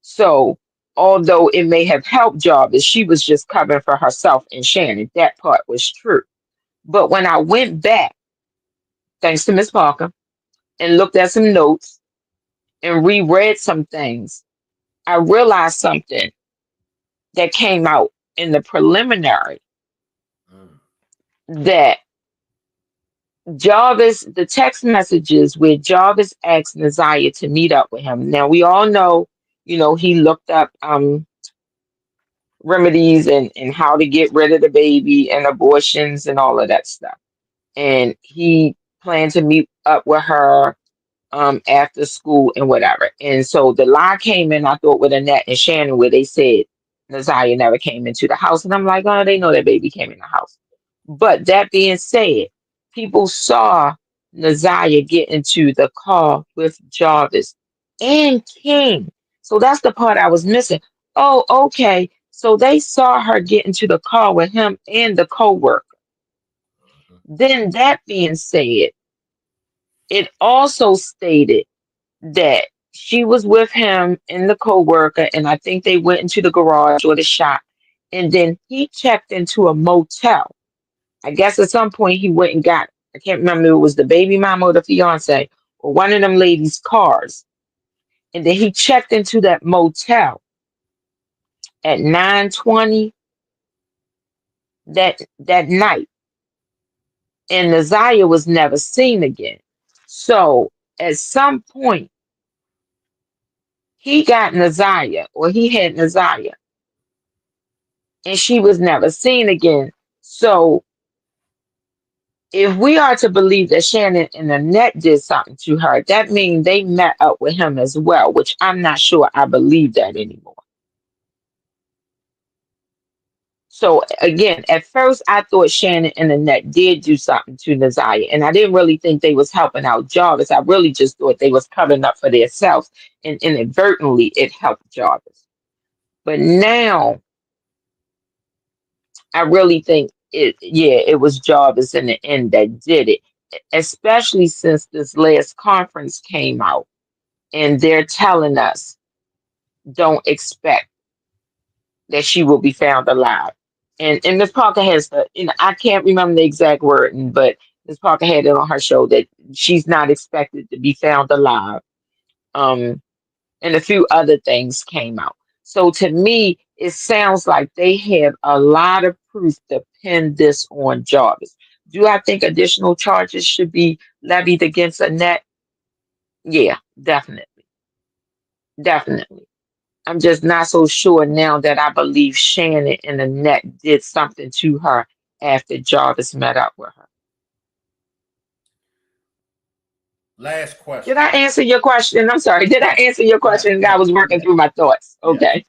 So although it may have helped Jarvis, she was just covering for herself and Shannon. That part was true. But when I went back, thanks to Miss Parker, and looked at some notes and reread some things, I realized something that came out in the preliminary Mm. that Jarvis, the text messages where Jarvis asked Naziah to meet up with him. Now we all know, he looked up remedies and how to get rid of the baby and abortions and all of that stuff. And he planned to meet up with her after school and whatever. And so the lie came in, I thought, with Annette and Shannon, where they said Naziah never came into the house. And I'm like, oh, they know that baby came in the house. But that being said, people saw Naziah get into the car with Jarvis and King. So that's the part I was missing. Oh, okay. So they saw her get into the car with him and the co-worker. Then that being said, it also stated that she was with him and the co-worker, and I think they went into the garage or the shop, and then he checked into a motel. I guess at some point he went and got, I can't remember if it was the baby mama or the fiance or one of them ladies' cars. And then he checked into that motel at 9:20 that night. And Naziah was never seen again. So at some point he got Naziah or he had Naziah and she was never seen again. So if we are to believe that Shannon and Annette did something to her, that means they met up with him as well, which I'm not sure I believe that anymore. So again, at first I thought Shannon and Annette did do something to Naziah, and I didn't really think they was helping out Jarvis. I really just thought they was covering up for themselves, and inadvertently it helped Jarvis. But now I really think it was Jarvis in the end that did it, especially since this last conference came out and they're telling us don't expect that she will be found alive. And Miss Parker has I can't remember the exact wording, but Miss Parker had it on her show that she's not expected to be found alive. Um, and a few other things came out. So to me, it sounds like they have a lot of proof to pin this on Jarvis. Do I think additional charges should be levied against Annette? Yeah, definitely. Definitely. I'm just not so sure now that I believe Shannon and Annette did something to her after Jarvis met up with her. Last Did question. I answer your question? I'm sorry. Did I answer your Yeah, question? I yeah, was working yeah, through my thoughts. yeah. Okay.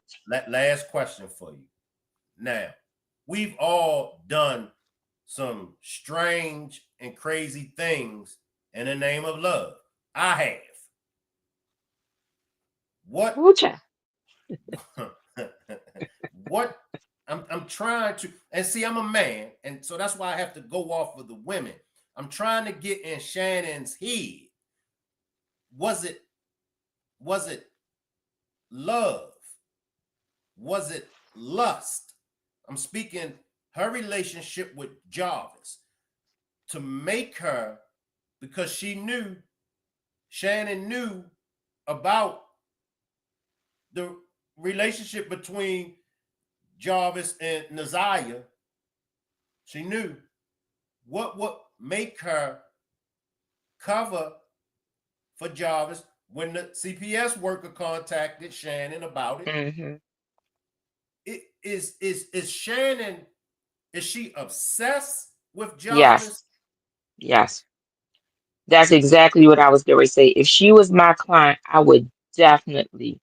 Last question for you. Now, we've all done some strange and crazy things in the name of love. I have. What Woocha. what I'm trying to, and see, I'm a man, and so that's why I have to go off of the women. I'm trying to get in Shannon's head. Was it was it love? Was it lust? I'm speaking her relationship with Jarvis to make her, because she knew, Shannon knew about the relationship between Jarvis and Naziah. She knew what would make her cover for Jarvis when the CPS worker contacted Shannon about it. Hmm. It is Shannon, is she obsessed with Yes. Jarvis? Yes. That's exactly what I was going to say. If she was my client, I would definitely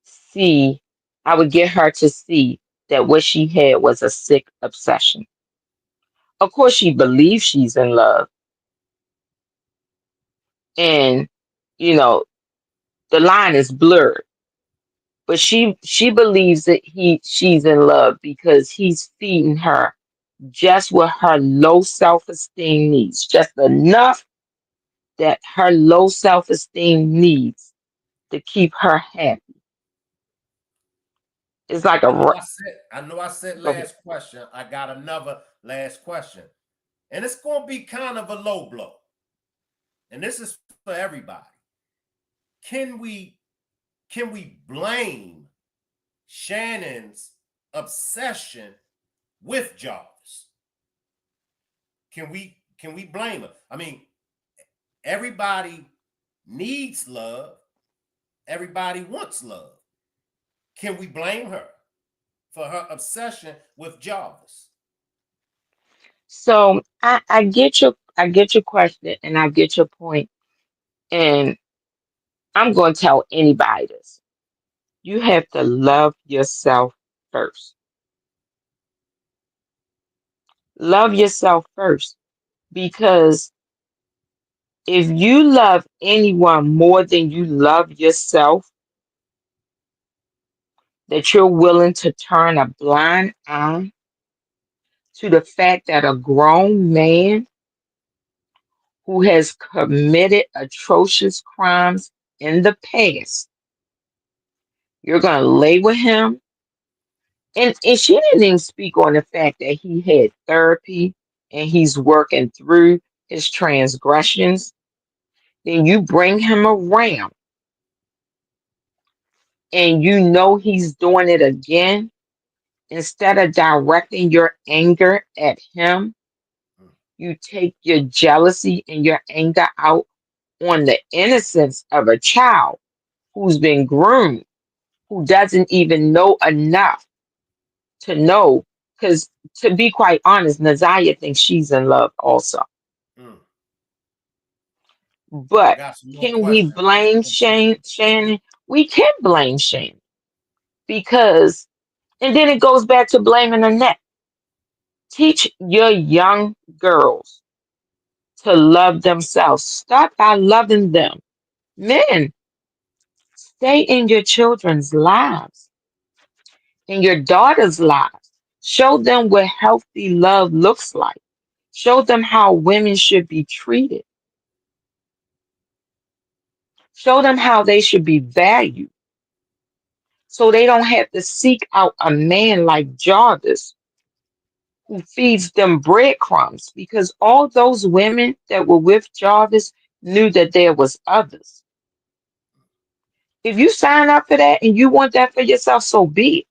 see, I would get her to see that what she had was a sick obsession. Of course, she believes she's in love, and you know the line is blurred. But she believes that she's in love because he's feeding her just what her low self-esteem needs, just enough that her low self-esteem needs to keep her happy. It's like a I know I said go ahead. last question. I got another last question. And it's going to be kind of a low blow. And this is for everybody. Can we blame Shannon's obsession with Jarvis? Can we blame her? I mean, everybody needs love. Everybody wants love. Can we blame her for her obsession with Jarvis? So I get your question and I get your point, and I'm going to tell anybody this. You have to love yourself first. Love yourself first, because if you love anyone more than you love yourself, that you're willing to turn a blind eye to the fact that a grown man who has committed atrocious crimes in the past, you're going to label him. And she didn't even speak on the fact that he had therapy and he's working through his transgressions. Then you bring him around and you know he's doing it again. Instead of directing your anger at him, you take your jealousy and your anger out on the innocence of a child who's been groomed, who doesn't even know enough to know. Because to be quite honest, Naziah thinks she's in love also. Mm. I But got some more can we questions. blame Shannon? We can blame Shannon because, and then it goes back to blaming Annette. Teach your young girls to love themselves. Start by loving them. Men, stay in your children's lives, in your daughters' lives. Show them what healthy love looks like. Show them how women should be treated. Show them how they should be valued. So they don't have to seek out a man like Jarvis who feeds them breadcrumbs, because all those women that were with Jarvis knew that there was others. If you sign up for that and you want that for yourself, so be it.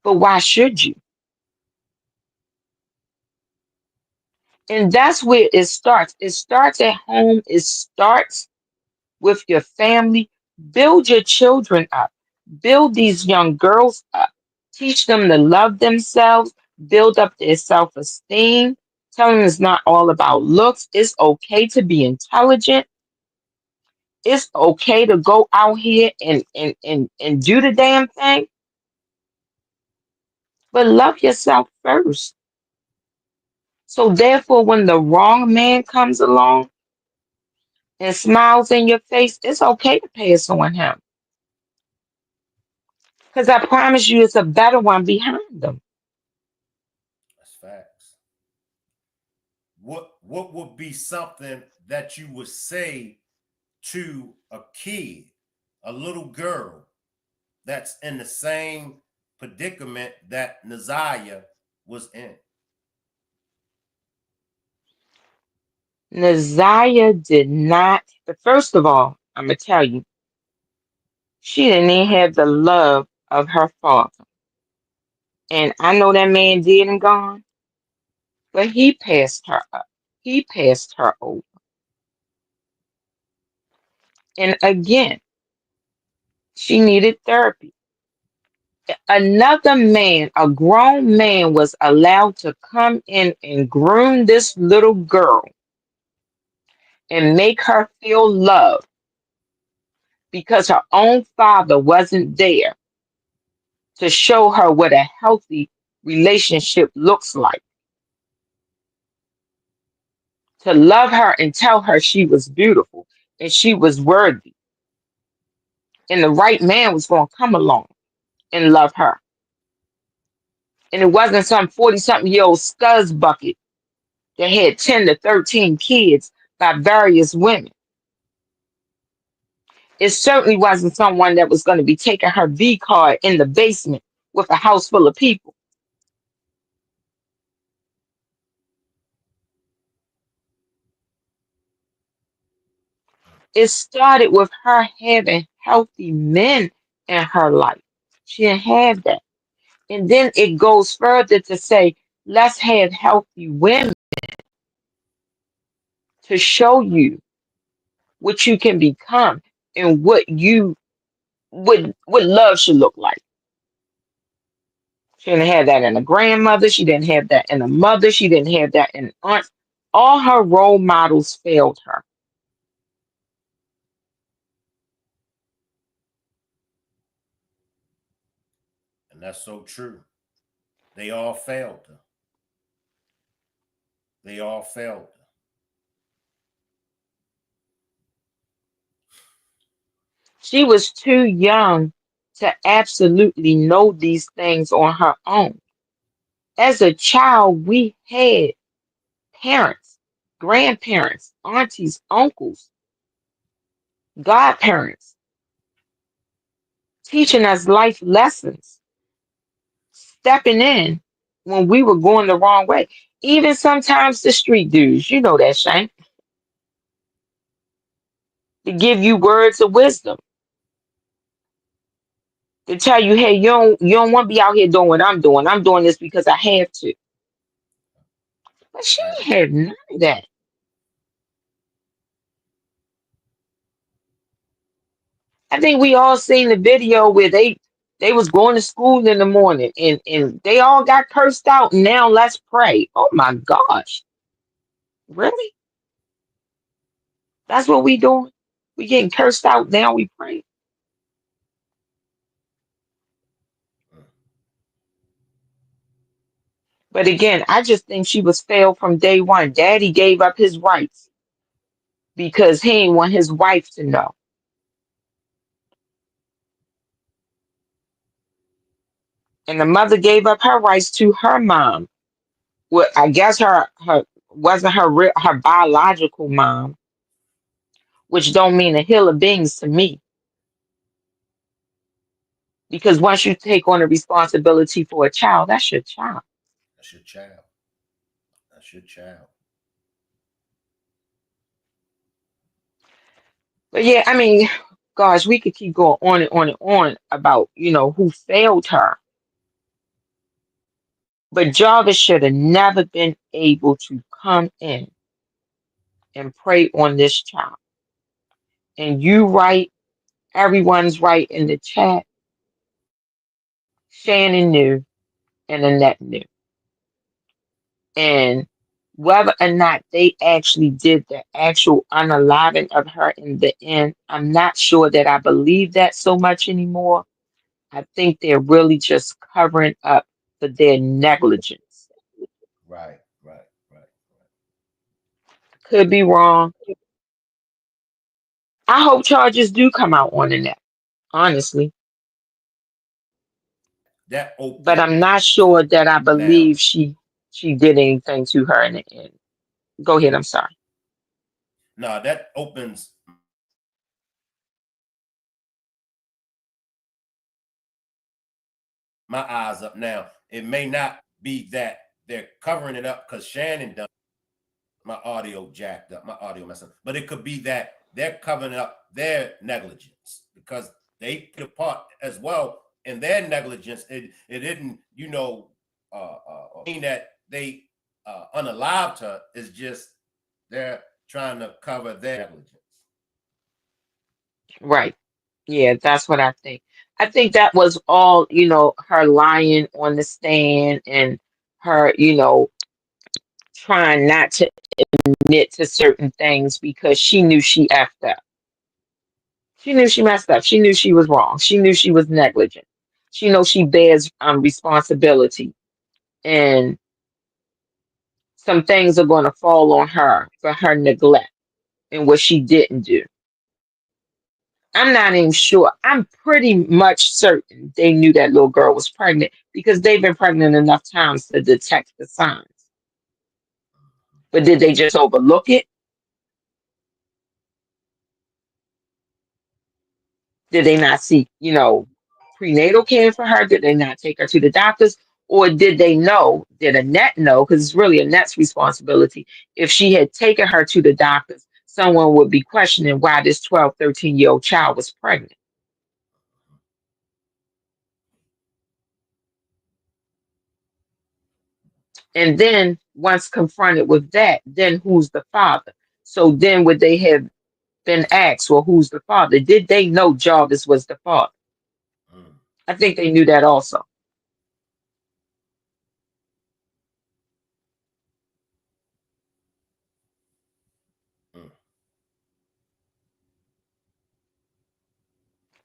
But why should you? And that's where it starts. It starts at home. It starts with your family. Build your children up. Build these young girls up. Teach them to love themselves. Build up their self-esteem. Tell them it's not all about looks. It's okay to be intelligent. It's okay to go out here and do the damn thing. But love yourself first. So therefore, when the wrong man comes along and smiles in your face, it's okay to pass on him. Because I promise you, it's a better one behind them. That's facts. What would be something that you would say to a kid, a little girl that's in the same predicament that Naziah was in? Naziah did not, but first of all, I'm going to tell you, she didn't even have the love of her father. And I know that man dead and gone, but he passed her up. He passed her over. And again, she needed therapy. Another man, a grown man, was allowed to come in and groom this little girl and make her feel loved because her own father wasn't there to show her what a healthy relationship looks like, to love her and tell her she was beautiful and she was worthy. And the right man was going to come along and love her. And it wasn't some 40-something-year-old scuzz bucket that had 10 to 13 kids by various women. It certainly wasn't someone that was going to be taking her V card in the basement with a house full of people. It started with her having healthy men in her life. She didn't have that. And then it goes further to say, let's have healthy women to show you what you can become and what love should look like. She didn't have that in a grandmother. She didn't have that in a mother. She didn't have that in aunt. All her role models failed her. And that's so true. They all failed her. They all failed her. She was too young to absolutely know these things on her own. As a child, we had parents, grandparents, aunties, uncles, godparents teaching us life lessons, stepping in when we were going the wrong way. Even sometimes the street dudes, you know that, Shane, to give you words of wisdom, to tell you, hey, you don't want to be out here doing what I'm doing. I'm doing this because I have to. But she Right? had none of that. I think we all seen the video where they was going to school in the morning and they all got cursed out. And now let's pray. Oh my gosh. Really? That's what we doing? We getting cursed out now we pray. But again, I just think she was failed from day one. Daddy gave up his rights because he didn't want his wife to know. And the mother gave up her rights to her mom. Well, I guess her wasn't her biological mom, which don't mean a hill of beans to me. Because once you take on the responsibility for a child, that's your child. That's your child. That's your child. But yeah, I mean, gosh, we could keep going on and on and on about, who failed her. But Jarvis should have never been able to come in and prey on this child. And you right, everyone's right in the chat. Shannon knew and Annette knew. And whether or not they actually did the actual unaliving of her in the end, I'm not sure that I believe that so much anymore. I think they're really just covering up for their negligence. Right, right, right. could be wrong. I hope charges do come out on the net, honestly. That But opened I'm not sure that I now. believe she did anything to her in the end. Go ahead, I'm sorry. No, that opens my eyes up now. It may not be that they're covering it up because Shannon done my audio jacked up, my audio messing up. But it could be that they're covering up their negligence because they played a part as well in their negligence. It didn't, mean that they unalived her. It's just they're trying to cover their negligence. Right. Yeah, that's what I think. I think that was all, her lying on the stand and her, trying not to admit to certain things because she knew she effed up. She knew she messed up. She knew she was wrong. She knew she was negligent. She knows she bears responsibility, and some things are going to fall on her for her neglect and what she didn't do. I'm not even sure. I'm pretty much certain they knew that little girl was pregnant because they've been pregnant enough times to detect the signs. But did they just overlook it? Did they not seek, prenatal care for her? Did they not take her to the doctors? Or did they know, did Annette know, because it's really Annette's responsibility, if she had taken her to the doctors, someone would be questioning why this 12, 13-year-old child was pregnant. And then once confronted with that, then who's the father? So then would they have been asked, well, who's the father? Did they know Jarvis was the father? Mm, I think they knew that also. mm,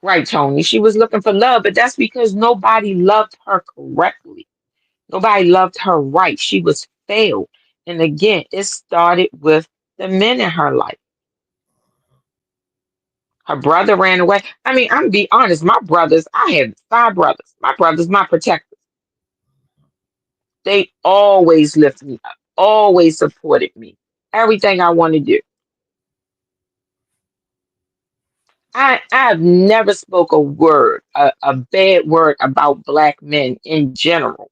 Right, Tony. She was looking for love, but that's because nobody loved her correctly. Nobody loved her right. She was failed. And again, it started with the men in her life. Her brother ran away. I mean, I'm gonna be honest, my brothers, I have 5 brothers. My brothers, my protectors. They always lifted me up, always supported me. Everything I want to do. I've never spoke a word, a bad word about black men in general,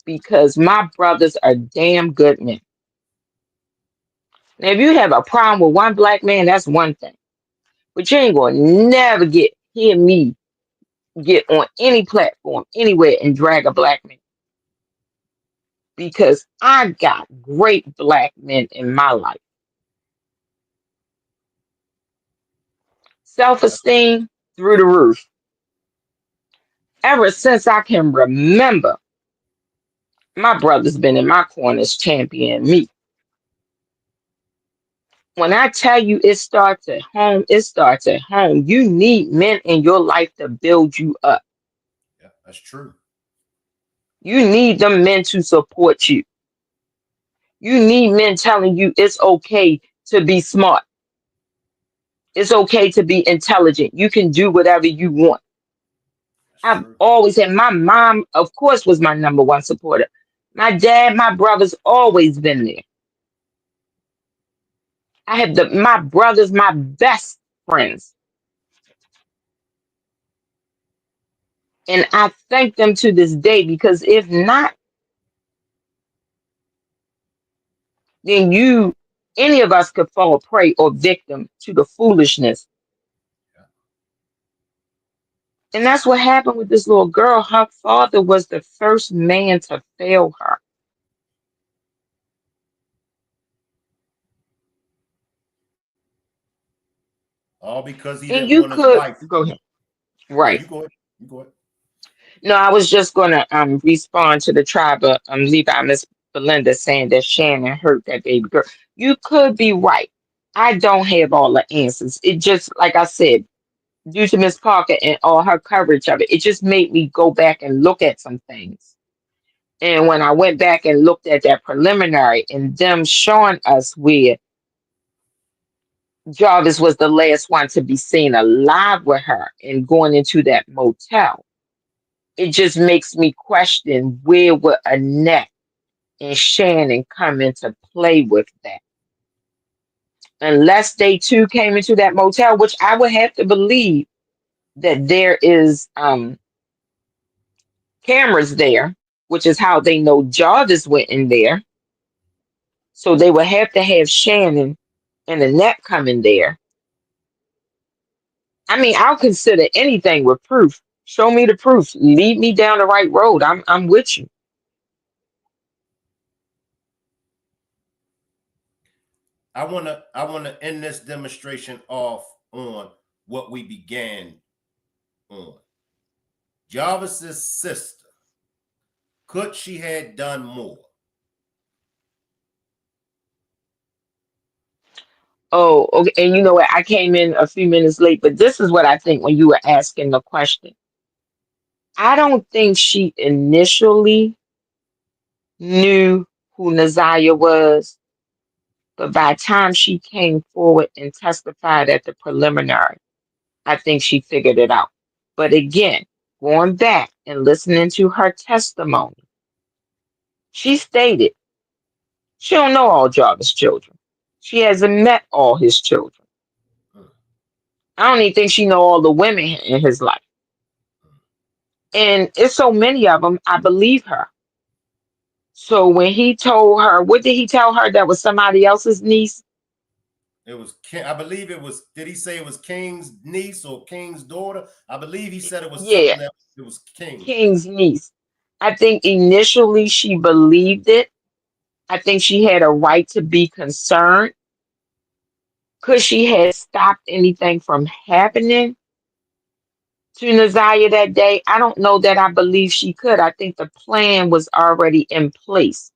because my brothers are damn good men. Now, if you have a problem with one black man, that's one thing. But you ain't gonna never hear me get on any platform anywhere and drag a black man because I got great black men in my life. Self-esteem through the roof. Ever since I can remember, my brother's been in my corners championing me. When I tell you it starts at home, it starts at home. You need men in your life to build you up. yeah, that's true. You need them men to support you. You need men telling you it's okay to be smart. It's okay to be intelligent. You can do whatever you want. That's I've true. always had my mom, of course, was my number one supporter. My dad, my brothers always been there. I have my brothers, my best friends. And I thank them to this day because if not, then any of us could fall prey or victim to the foolishness. Yeah. And that's what happened with this little girl. Her father was the first man to fail her. All because he And didn't you want his could wife. go ahead. No, Right. you go ahead. You go ahead. No, I was just gonna respond to the tribe of Levi, Miss Belinda saying that Shannon hurt that baby girl. You could be right. I don't have all the answers. It just, like I said, due to Miss Parker and all her coverage of it, it just made me go back and look at some things. And when I went back and looked at that preliminary and them showing us where Jarvis was the last one to be seen alive with her and going into that motel. It just makes me question where would Annette and Shannon come into play with that. Unless they too came into that motel, which I would have to believe that there is cameras there, which is how they know Jarvis went in there. So they would have to have Shannon and Annette come in there. I mean, I'll consider anything with proof. Show me the proof. Lead me down the right road. I'm with you. I wanna end this demonstration off on what we began on. Jarvis's sister. Could she had done more? Oh, okay. And you know what? I came in a few minutes late, but this is what I think when you were asking the question. I don't think she initially knew who Naziah was, but by the time she came forward and testified at the preliminary, I think she figured it out. But again, going back and listening to her testimony, she stated she don't know all Jarvis' children. She hasn't met all his children. I don't even think she know all the women in his life. And it's so many of them, I believe her. So when he told her, what did he tell her that was somebody else's niece? It was King, I believe it was. Did he say it was King's niece or King's daughter? I believe he said it was Yeah, something that it was King. King's niece. I think initially she believed it. I think she had a right to be concerned. Could she have stopped anything from happening to Naziah that day? I don't know that I believe she could. I think the plan was already in place.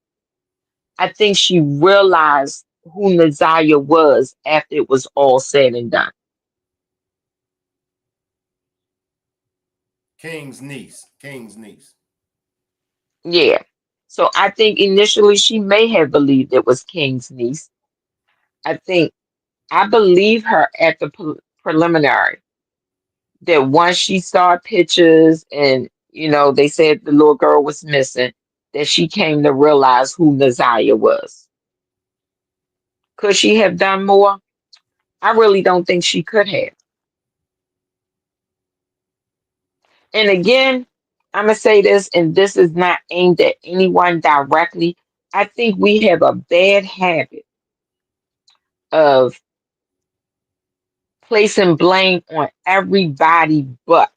I think she realized who Naziah was after it was all said and done. King's niece. King's niece. Yeah. So I think initially she may have believed it was King's niece. I think I believe her at the preliminary that once she saw pictures and they said the little girl was missing, that she came to realize who Naziah was. Could she have done more? I really don't think she could have. And again, I'm gonna say this, and this is not aimed at anyone directly. I think we have a bad habit of placing blame on everybody but.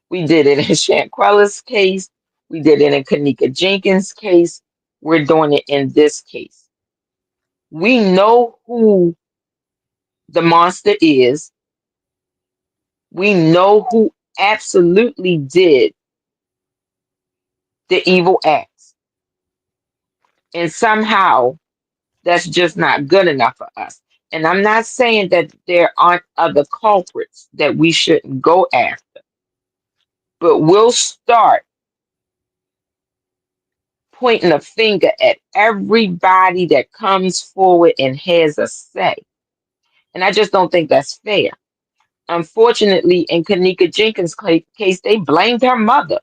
We did it in Shanquella's case. We did it in Kanika Jenkins' case. We're doing it in this case. We know who the monster is. We know who absolutely did the evil acts. And somehow that's just not good enough for us. And I'm not saying that there aren't other culprits that we shouldn't go after, but we'll start pointing a finger at everybody that comes forward and has a say. And I just don't think that's fair. Unfortunately, in Kanika Jenkins' case, they blamed her mother.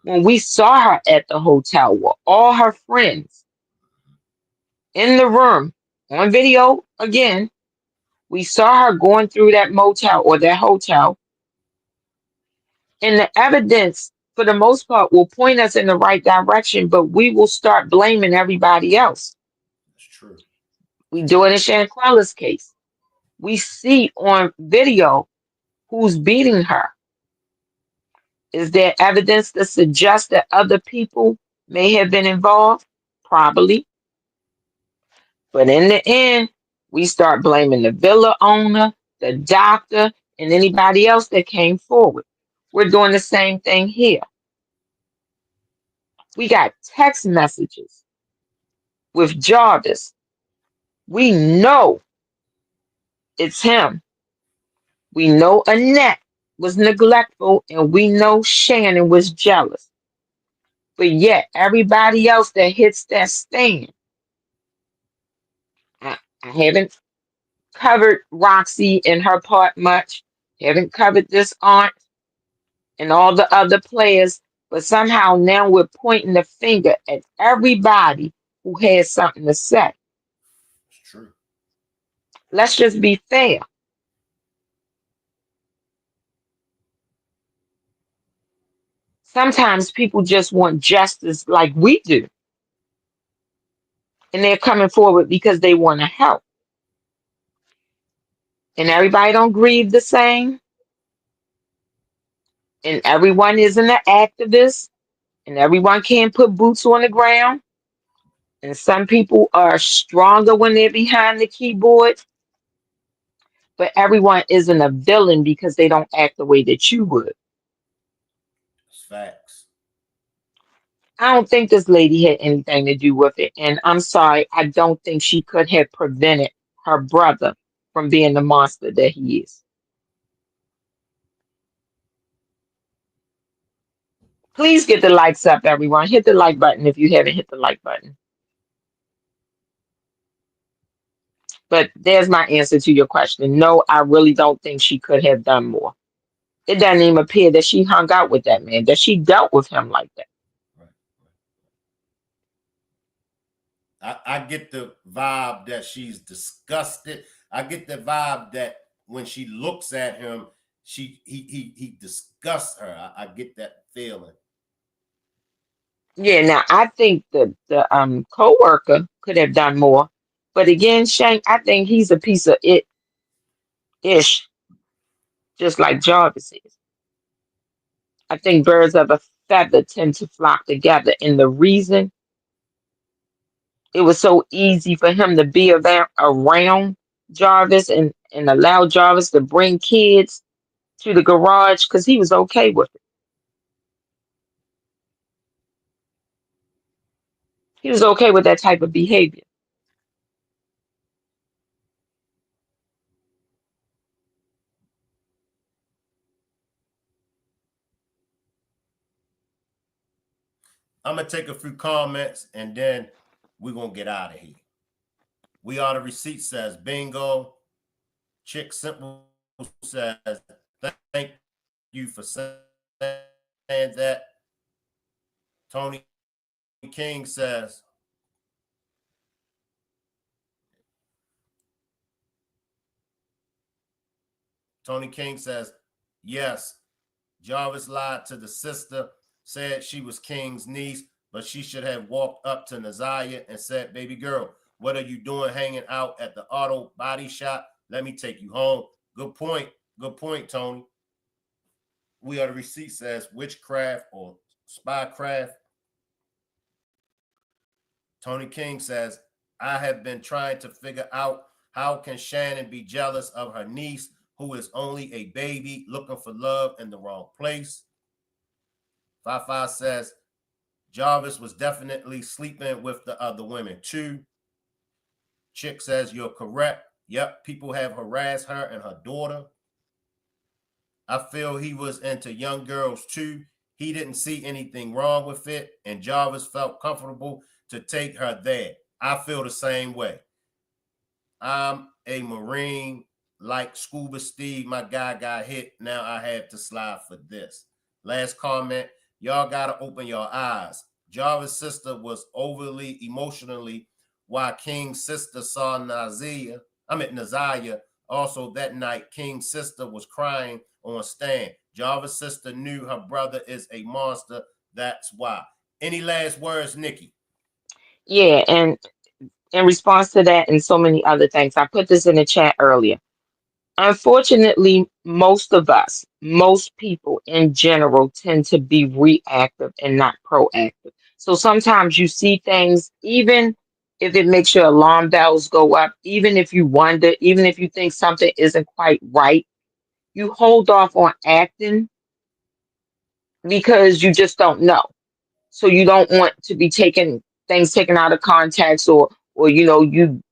When we saw her at the hotel with all her friends in the room on video again, we saw her going through that motel or that hotel, and the evidence, for the most part, will point us in the right direction, but we will start blaming everybody else. That's true. We do it in Shanquella's case. We see on video who's beating her. Is there evidence to suggest that other people may have been involved? Probably. But in the end, we start blaming the villa owner, the doctor, and anybody else that came forward. We're doing the same thing here. We got text messages with Jarvis. We know it's him. We know Annette was neglectful, and we know Shannon was jealous. But yet, everybody else that hits that stand, I haven't covered Roxy and her part much. Haven't covered this aunt and all the other players, but somehow now we're pointing the finger at everybody who has something to say. It's true. Let's just be fair. Sometimes people just want justice like we do, and they're coming forward because they want to help. And everybody don't grieve the same, and everyone isn't an activist, and everyone can't put boots on the ground. And some people are stronger when they're behind the keyboard, but everyone isn't a villain because they don't act the way that you would. It's facts. I don't think this lady had anything to do with it. And I'm sorry, I don't think she could have prevented her brother from being the monster that he is. Please get the likes up, everyone. Hit the like button if you haven't hit the like button. But there's my answer to your question. No, I really don't think she could have done more. It doesn't even appear that she hung out with that man, that she dealt with him like that. Right. I get the vibe that she's disgusted. I get the vibe that when she looks at him, he disgusts her. I get that feeling. Yeah, now I think the co-worker could have done more. But again, Shank, I think he's a piece of it ish, just like Jarvis is. I think birds of a feather tend to flock together. And the reason it was so easy for him to be around Jarvis and allow Jarvis to bring kids to the garage because he was okay with it. He was okay with that type of behavior. I'm gonna take a few comments and then we're gonna get out of here. We are the receipt says bingo. Chick Simple says thank you for saying that. Tony King says yes, Jarvis lied to the sister, said she was King's niece, but she should have walked up to Naziah and said, baby girl, what are you doing hanging out at the auto body shop? Let me take you home. Good point. Good point, Tony. We are the receipt says witchcraft or spycraft. Tony King says, I have been trying to figure out how can Shannon be jealous of her niece who is only a baby looking for love in the wrong place. Fafa says, Jarvis was definitely sleeping with the other women too. Chick says, you're correct. Yep, people have harassed her and her daughter. I feel he was into young girls too. He didn't see anything wrong with it, and Jarvis felt comfortable to take her there. I feel the same way. I'm a Marine, like Scuba Steve. My guy got hit. Now I had to slide for this. Last comment. Y'all got to open your eyes. Jarvis' sister was overly emotionally while King's sister saw Naziah. Also that night, King's sister was crying on stand. Jarvis' sister knew her brother is a monster. That's why. Any last words, Nikki? Yeah, and in response to that and so many other things, I put this in the chat earlier. Unfortunately, most of us, most people in general, tend to be reactive and not proactive. So sometimes you see things, even if it makes your alarm bells go up, even if you wonder, even if you think something isn't quite right, you hold off on acting because you just don't know. So you don't want to be taking things taken out of context, or you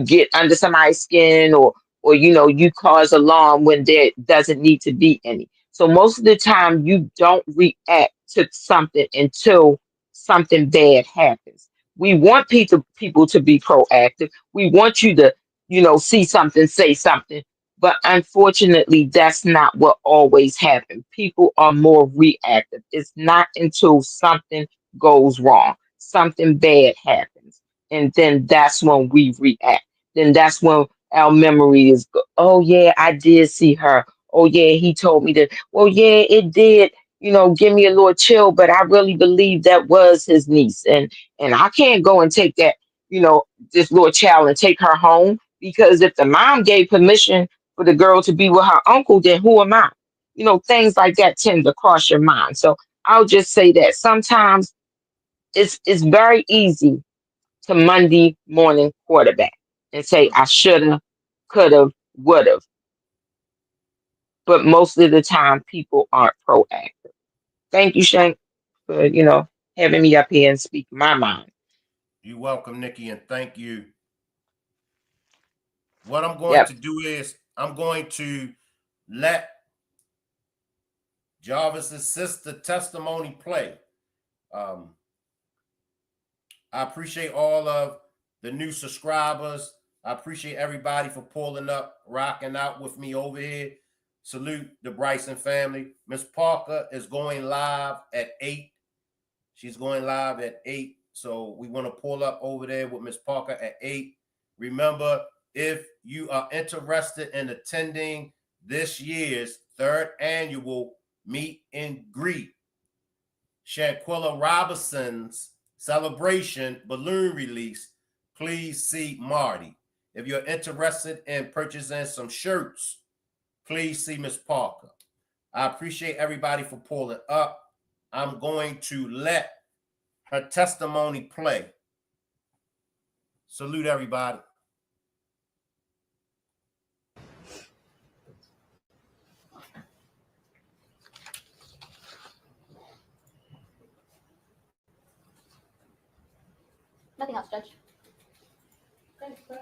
get under somebody's skin, or you cause alarm when there doesn't need to be any. So most of the time you don't react to something until something bad happens. We want people to be proactive. We want you to see something, say something. But unfortunately, that's not what always happens. People are more reactive. It's not until something goes wrong, something bad happens, and then that's when we react. Then that's when our memory is, oh yeah, I did see her. Oh yeah, he told me that. Well, yeah, it did. Give me a little chill, but I really believe that was his niece, and I can't go and take that, this little child and take her home, because if the mom gave permission for the girl to be with her uncle, then who am I? Things like that tend to cross your mind. So I'll just say that sometimes it's very easy to Monday morning quarterback and say I shoulda, coulda, woulda. But most of the time people aren't proactive. Thank you, Shank, for having me up here and speak my mind. You're welcome, Nikki, and thank you. What I'm going Yep. to do is I'm going to let Jarvis's sister testimony play. Um, I appreciate all of the new subscribers. I appreciate everybody for pulling up, rocking out with me over here. Salute the Bryson family. Miss Parker is going live at 8. She's going live at 8. So we want to pull up over there with Miss Parker at 8. Remember, if you are interested in attending this year's 3rd annual meet and greet, Shanquilla Robinson's celebration balloon release, please see Marty. If you're interested in purchasing some shirts, please see Miss Parker. I appreciate everybody for pulling up. I'm going to let her testimony play. Salute everybody. Nothing else, Judge. Thanks, Chris.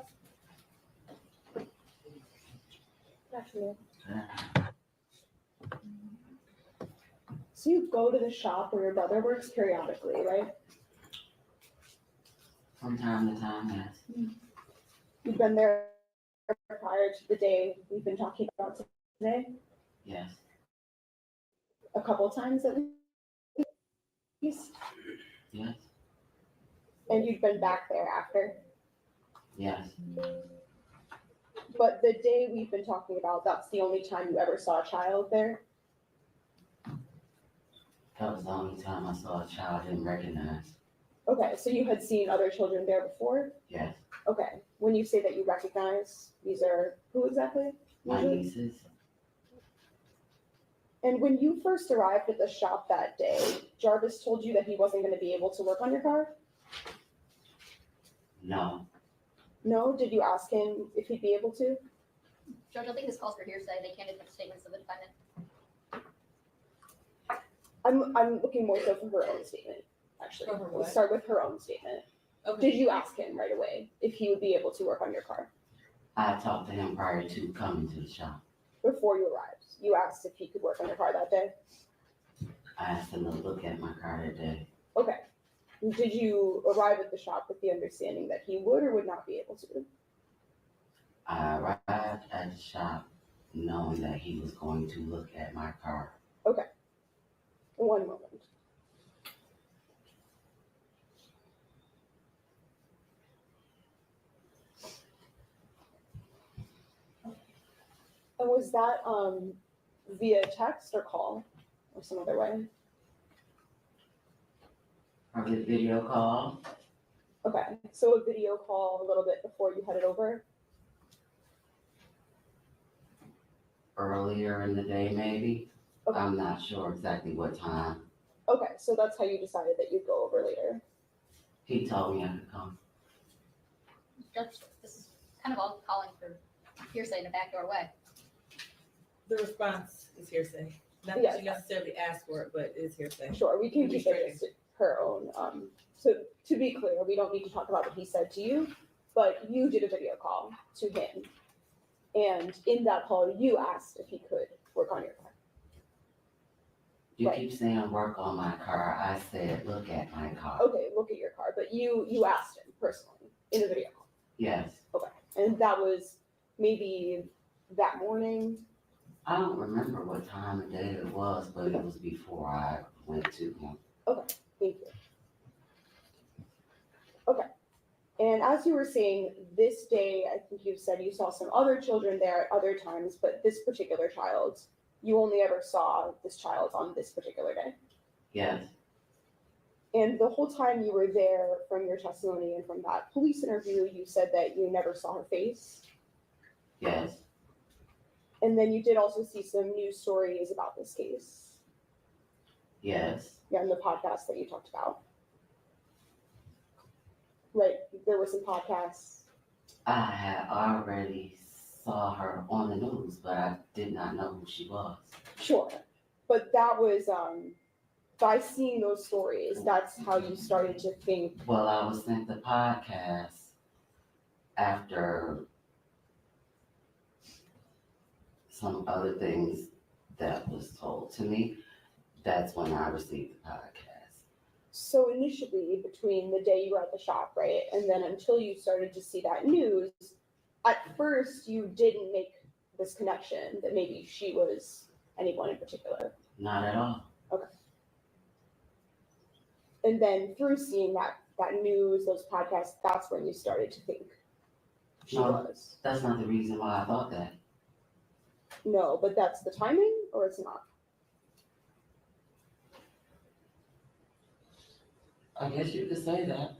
Actually. So you go to the shop where your brother works periodically, right? From time to time, yes. You've been there prior to the day we've been talking about today? Yes. A couple times at least? Yes. And you've been back there after? Yes. But the day we've been talking about, that's the only time you ever saw a child there? That was the only time I saw a child I didn't recognize. Okay, so you had seen other children there before? Yes. Okay, when you say that you recognize, these are who exactly? My usually? nieces. And when you first arrived at the shop that day, Jarvis told you that he wasn't going to be able to work on your car? No. No? Did you ask him if he'd be able to? Judge, I think this calls for hearsay. They can't admit statements of the defendant. I'm looking more so for her own statement, actually. For her We'll what? start with her own statement. Okay. Did you ask him right away if he would be able to work on your car I talked to him prior to coming to the shop. before you arrived? You asked if he could work on your car that day? I asked him to look at my car that day. Okay. Did you arrive at the shop with the understanding that he would or would not be able to? I arrived at the shop knowing that he was going to look at my car. Okay. One moment. And was that via text or call or some other way? Probably video call. Okay, so a video call a little bit before you headed over? Earlier in the day, maybe. Okay. I'm not sure exactly what time. Okay, so that's how you decided that you'd go over later. He told me I could come. Judge, this is kind of all calling for hearsay in a backdoor way. The response is hearsay. Not Yes. that you necessarily asked for it, but it's hearsay. Sure, we can It'll be keep it as her own. So to be clear, we don't need to talk about what he said to you, but you did a video call to him. And in that call, you asked if he could work on your car. You Right. keep saying work on my car. I said look at my car. Okay, look at your car, but you asked him personally in a video call. Yes. Okay, And that was maybe that morning. I don't remember what time of day it was, but it was before I went to him. Okay, thank you. Okay. And as you were saying, this day, I think you said you saw some other children there at other times, but this particular child, you only ever saw this child on this particular day. Yes, And the whole time you were there, from your testimony and from that police interview, you said that you never saw her face. yes, And then you did also see some news stories about this case. yes, Yeah, in the podcast that you talked about. Right, there were some podcasts. I had already saw her on the news, but I did not know who she was. Sure. But that was, by seeing those stories, that's how you started to think. Well, I was sent the podcast after some other things that was told to me. That's when I received the podcast. So initially, between the day you were at the shop, right, and then until you started to see that news, at first you didn't make this connection that maybe she was anyone in particular. Not at all. And then through seeing that news, those podcasts, that's when you started to think she No. was. That's not the reason why I thought that. No, but that's the timing, or it's not? I guess you could say that.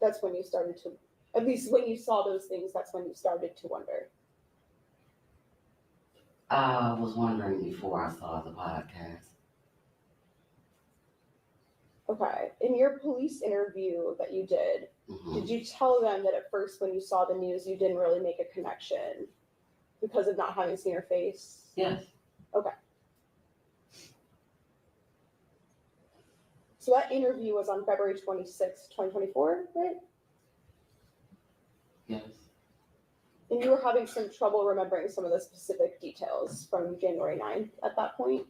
That's when you started to, at least when you saw those things, that's when you started to wonder. I was wondering before I saw the podcast. Okay, in your police interview that you did Mhm. you tell them that at first when you saw the news, you didn't really make a connection because of not having seen her face? Yes, So that interview was on February 26th, 2024, right? yes. And you were having some trouble remembering some of the specific details from January 9th at that point?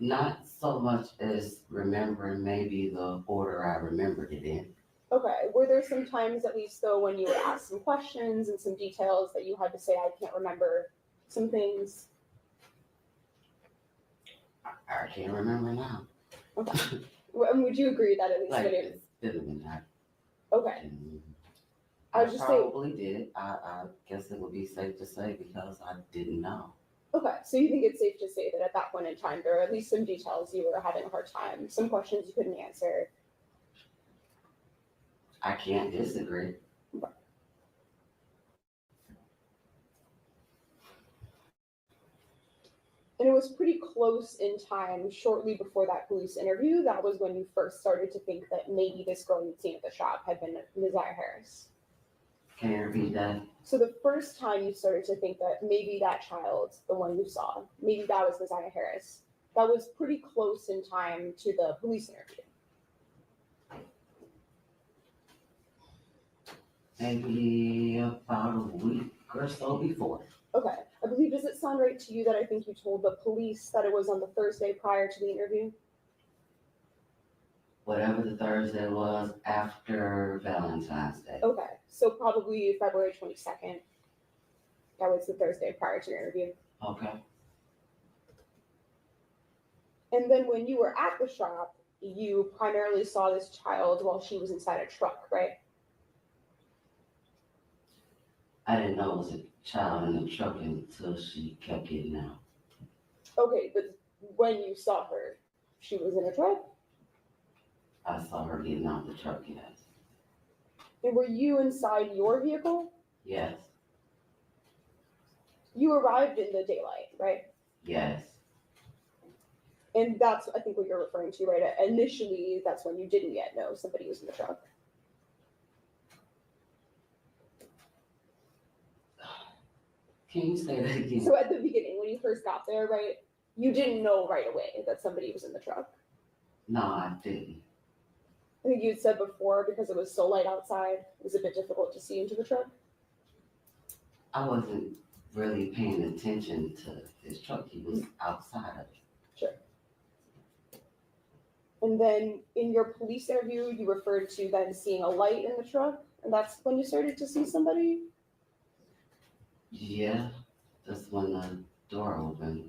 Not so much as remembering maybe the order I remembered it in. Okay, were there some times at least though when you were asked some questions and some details that you had to say, I can't remember some things? I can't remember now. Okay. And would you agree that at least Like, when it, it's been a minute. okay, I was just saying, probably did. I guess it would be safe to say because I didn't know. okay, so you think it's safe to say that at that point in time, there are at least some details you were having a hard time, some questions you couldn't answer? I can't disagree. And it was pretty close in time, shortly before that police interview, that was when you first started to think that maybe this girl you'd seen at the shop had been Messiah Harris. Can you repeat that? So the first time you started to think that maybe that child, the one you saw, maybe that was Messiah Harris, that was pretty close in time to the police interview. Maybe about a week or so before. Okay, I believe, does it sound right to you that I think you told the police that it was on the Thursday prior to the interview? Whatever the Thursday was after Valentine's Day. Okay, so probably February 22nd. That was the Thursday prior to your interview. Okay. And then when you were at the shop, you primarily saw this child while she was inside a truck, right? I didn't know it was a child in the truck until she kept getting out. Okay, but when you saw her, she was in a truck? I saw her getting out the truck, yes. And were you inside your vehicle? Yes, You arrived in the daylight, right? yes, And that's, I think, what you're referring to, right? Initially, that's when you didn't yet know somebody was in the truck. Can you say that again? So at the beginning, when you first got there, right, you didn't know right away that somebody was in the truck. No, I didn't. I think you had said before, because it was so light outside, it was a bit difficult to see into the truck. I wasn't really paying attention to his truck. He was outside of it. Sure. And then in your police interview, you referred to then seeing a light in the truck And that's when you started to see somebody? Yeah, that's when the door opened.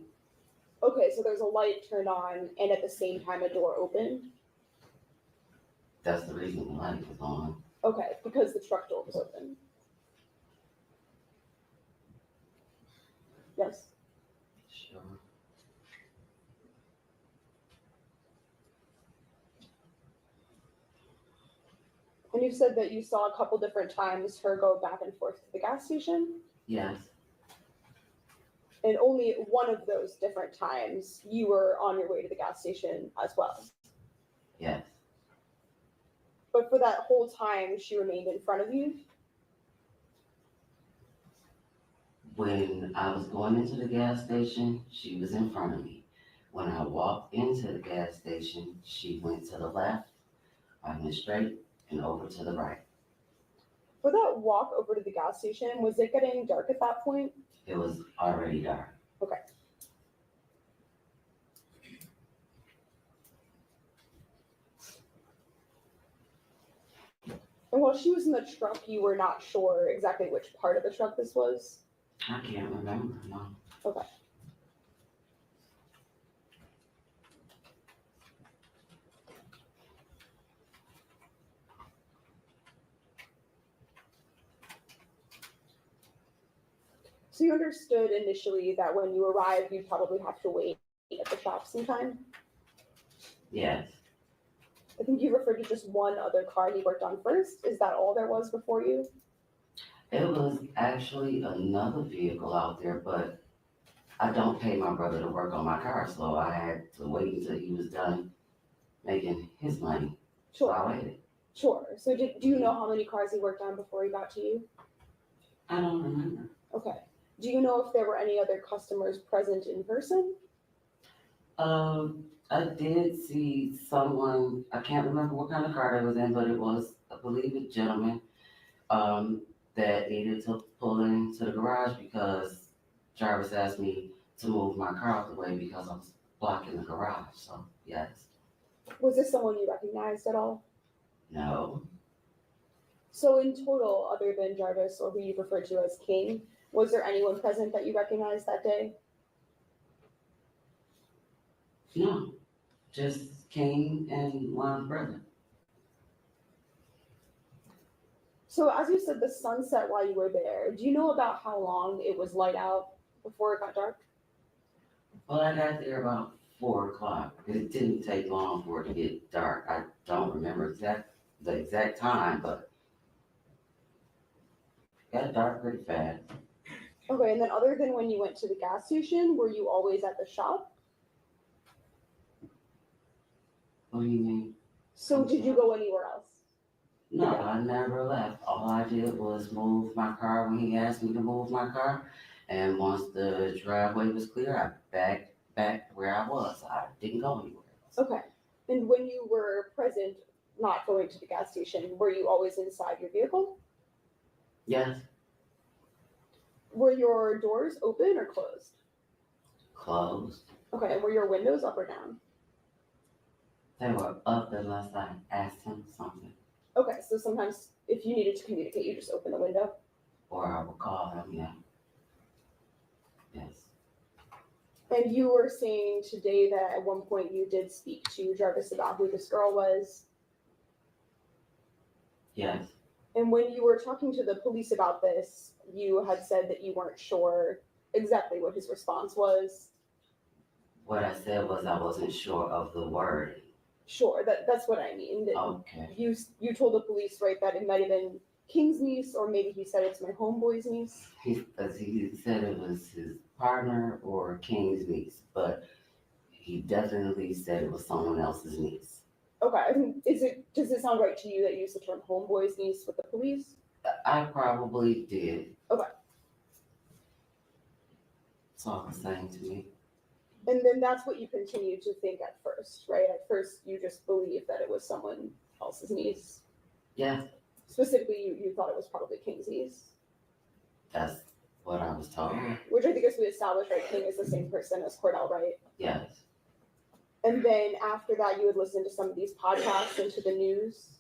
Okay, so there's a light turned on and at the same time a door opened? That's the reason the light was on. Okay, because the truck door was open. Yes. Sure. And you said that you saw a couple different times her go back and forth to the gas station, Yes, and only one of those different times you were on your way to the gas station as well. yes, But for that whole time, she remained in front of you? when I was going into the gas station, she was in front of me. When I walked into the gas station, she went to the left, I went straight, and over to the right. For that walk over to the gas station, was it getting dark at that point? It was already dark. Okay. And while she was in the truck, you were not sure exactly which part of the truck this was? I can't remember, no. Okay. So you understood initially that when you arrived, you'd probably have to wait at the shop sometime? Yes, I think you referred to just one other car he worked on first. Is that all there was before you? it was actually another vehicle out there, but I don't pay my brother to work on my car, so I had to wait until he was done making his money. So I Sure, waited. sure. So do you know how many cars he worked on before he got to you? I don't remember. Okay. Do you know if there were any other customers present in person? I did see someone, I can't remember what kind of car it was in, but it was, I believe, a gentleman, that needed to pull into the garage because Jarvis asked me to move my car out the way because I was blocking the garage, so yes. Was this someone you recognized at all? No, So in total, other than Jarvis or who you referred to as King, was there anyone present that you recognized that day? no, just King and one brother. So as you said, the sun set while you were there. Do you know about how long it was light out before it got dark? Well, I got there about 4 o'clock. It didn't take long for it to get dark. I don't remember the exact time, but it got dark pretty fast. Okay, and then other than when you went to the gas station, were you always at the shop? What do you mean? So did you go anywhere else? No, I never left. All I did was move my car when he asked me to move my car. And once the driveway was clear, I backed back where I was. I didn't go anywhere else. Okay. And when you were present, not going to the gas station, were you always inside your vehicle? Yes, Were your doors open or closed? closed. Okay, and were your windows up or down? They were up unless I asked him something. Okay, so sometimes if you needed to communicate, you just open the window. Or I would call him, yeah. Yes. And you were saying today that at one point you did speak to Jarvis about who this girl was. Yes. And when you were talking to the police about this, you had said that you weren't sure exactly what his response was. What I said was I wasn't sure of the word. Sure, that's what I mean. That Okay. you told the police, right, that it might have been King's niece, or maybe he said it's my homeboy's niece. He said it was his partner or King's niece, but he definitely said it was someone else's niece. Okay, does it sound right to you that you used the term homeboy's niece with the police? I probably did. Okay. It's all the same to me. And then that's what you continued to think at first, right? At first, you just believed that it was someone else's niece. Yeah, Specifically, you thought it was probably King's niece, that's what I was told. which I think as we established, right, King is the same person as Cordell, right? Yes. And then after that, you would listen to some of these podcasts and to the news.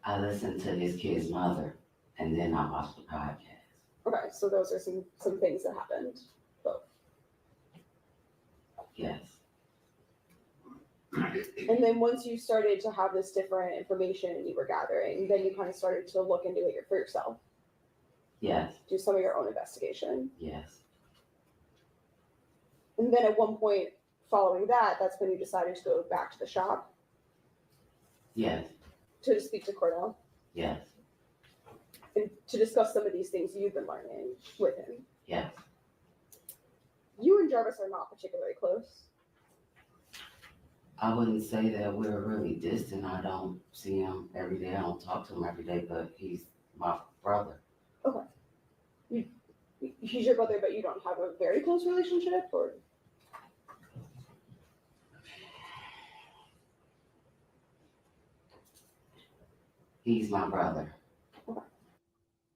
I listened to his kid's mother, and then I watched the podcast. Okay, so those are some things that happened. Both. Yes, And then once you started to have this different information you were gathering, then you kind of started to look into it for yourself, yes, do some of your own investigation. yes, And then at one point following that, that's when you decided to go back to the shop yes, to speak to Cordell yes, and to discuss some of these things you've been learning with him. yes. You and Jarvis are not particularly close. I wouldn't say that we're really distant. I don't see him every day. I don't talk to him every day, but he's my brother. He's your brother, but you don't have a very close relationship, or He's my brother.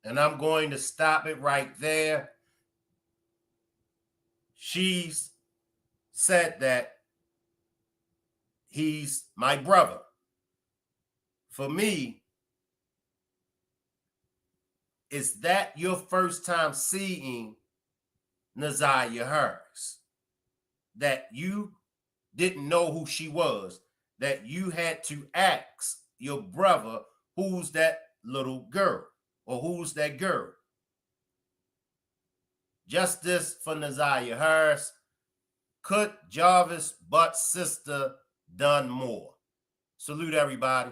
And I'm going to stop it right there. She's said that he's my brother. For me, is that your first time seeing Naziah Harris? That you didn't know who she was, that you had to ask your brother, who's that little girl, or who's that girl? Justice for Naziah Harris. Could Jarvis Butt's sister done more? Salute everybody.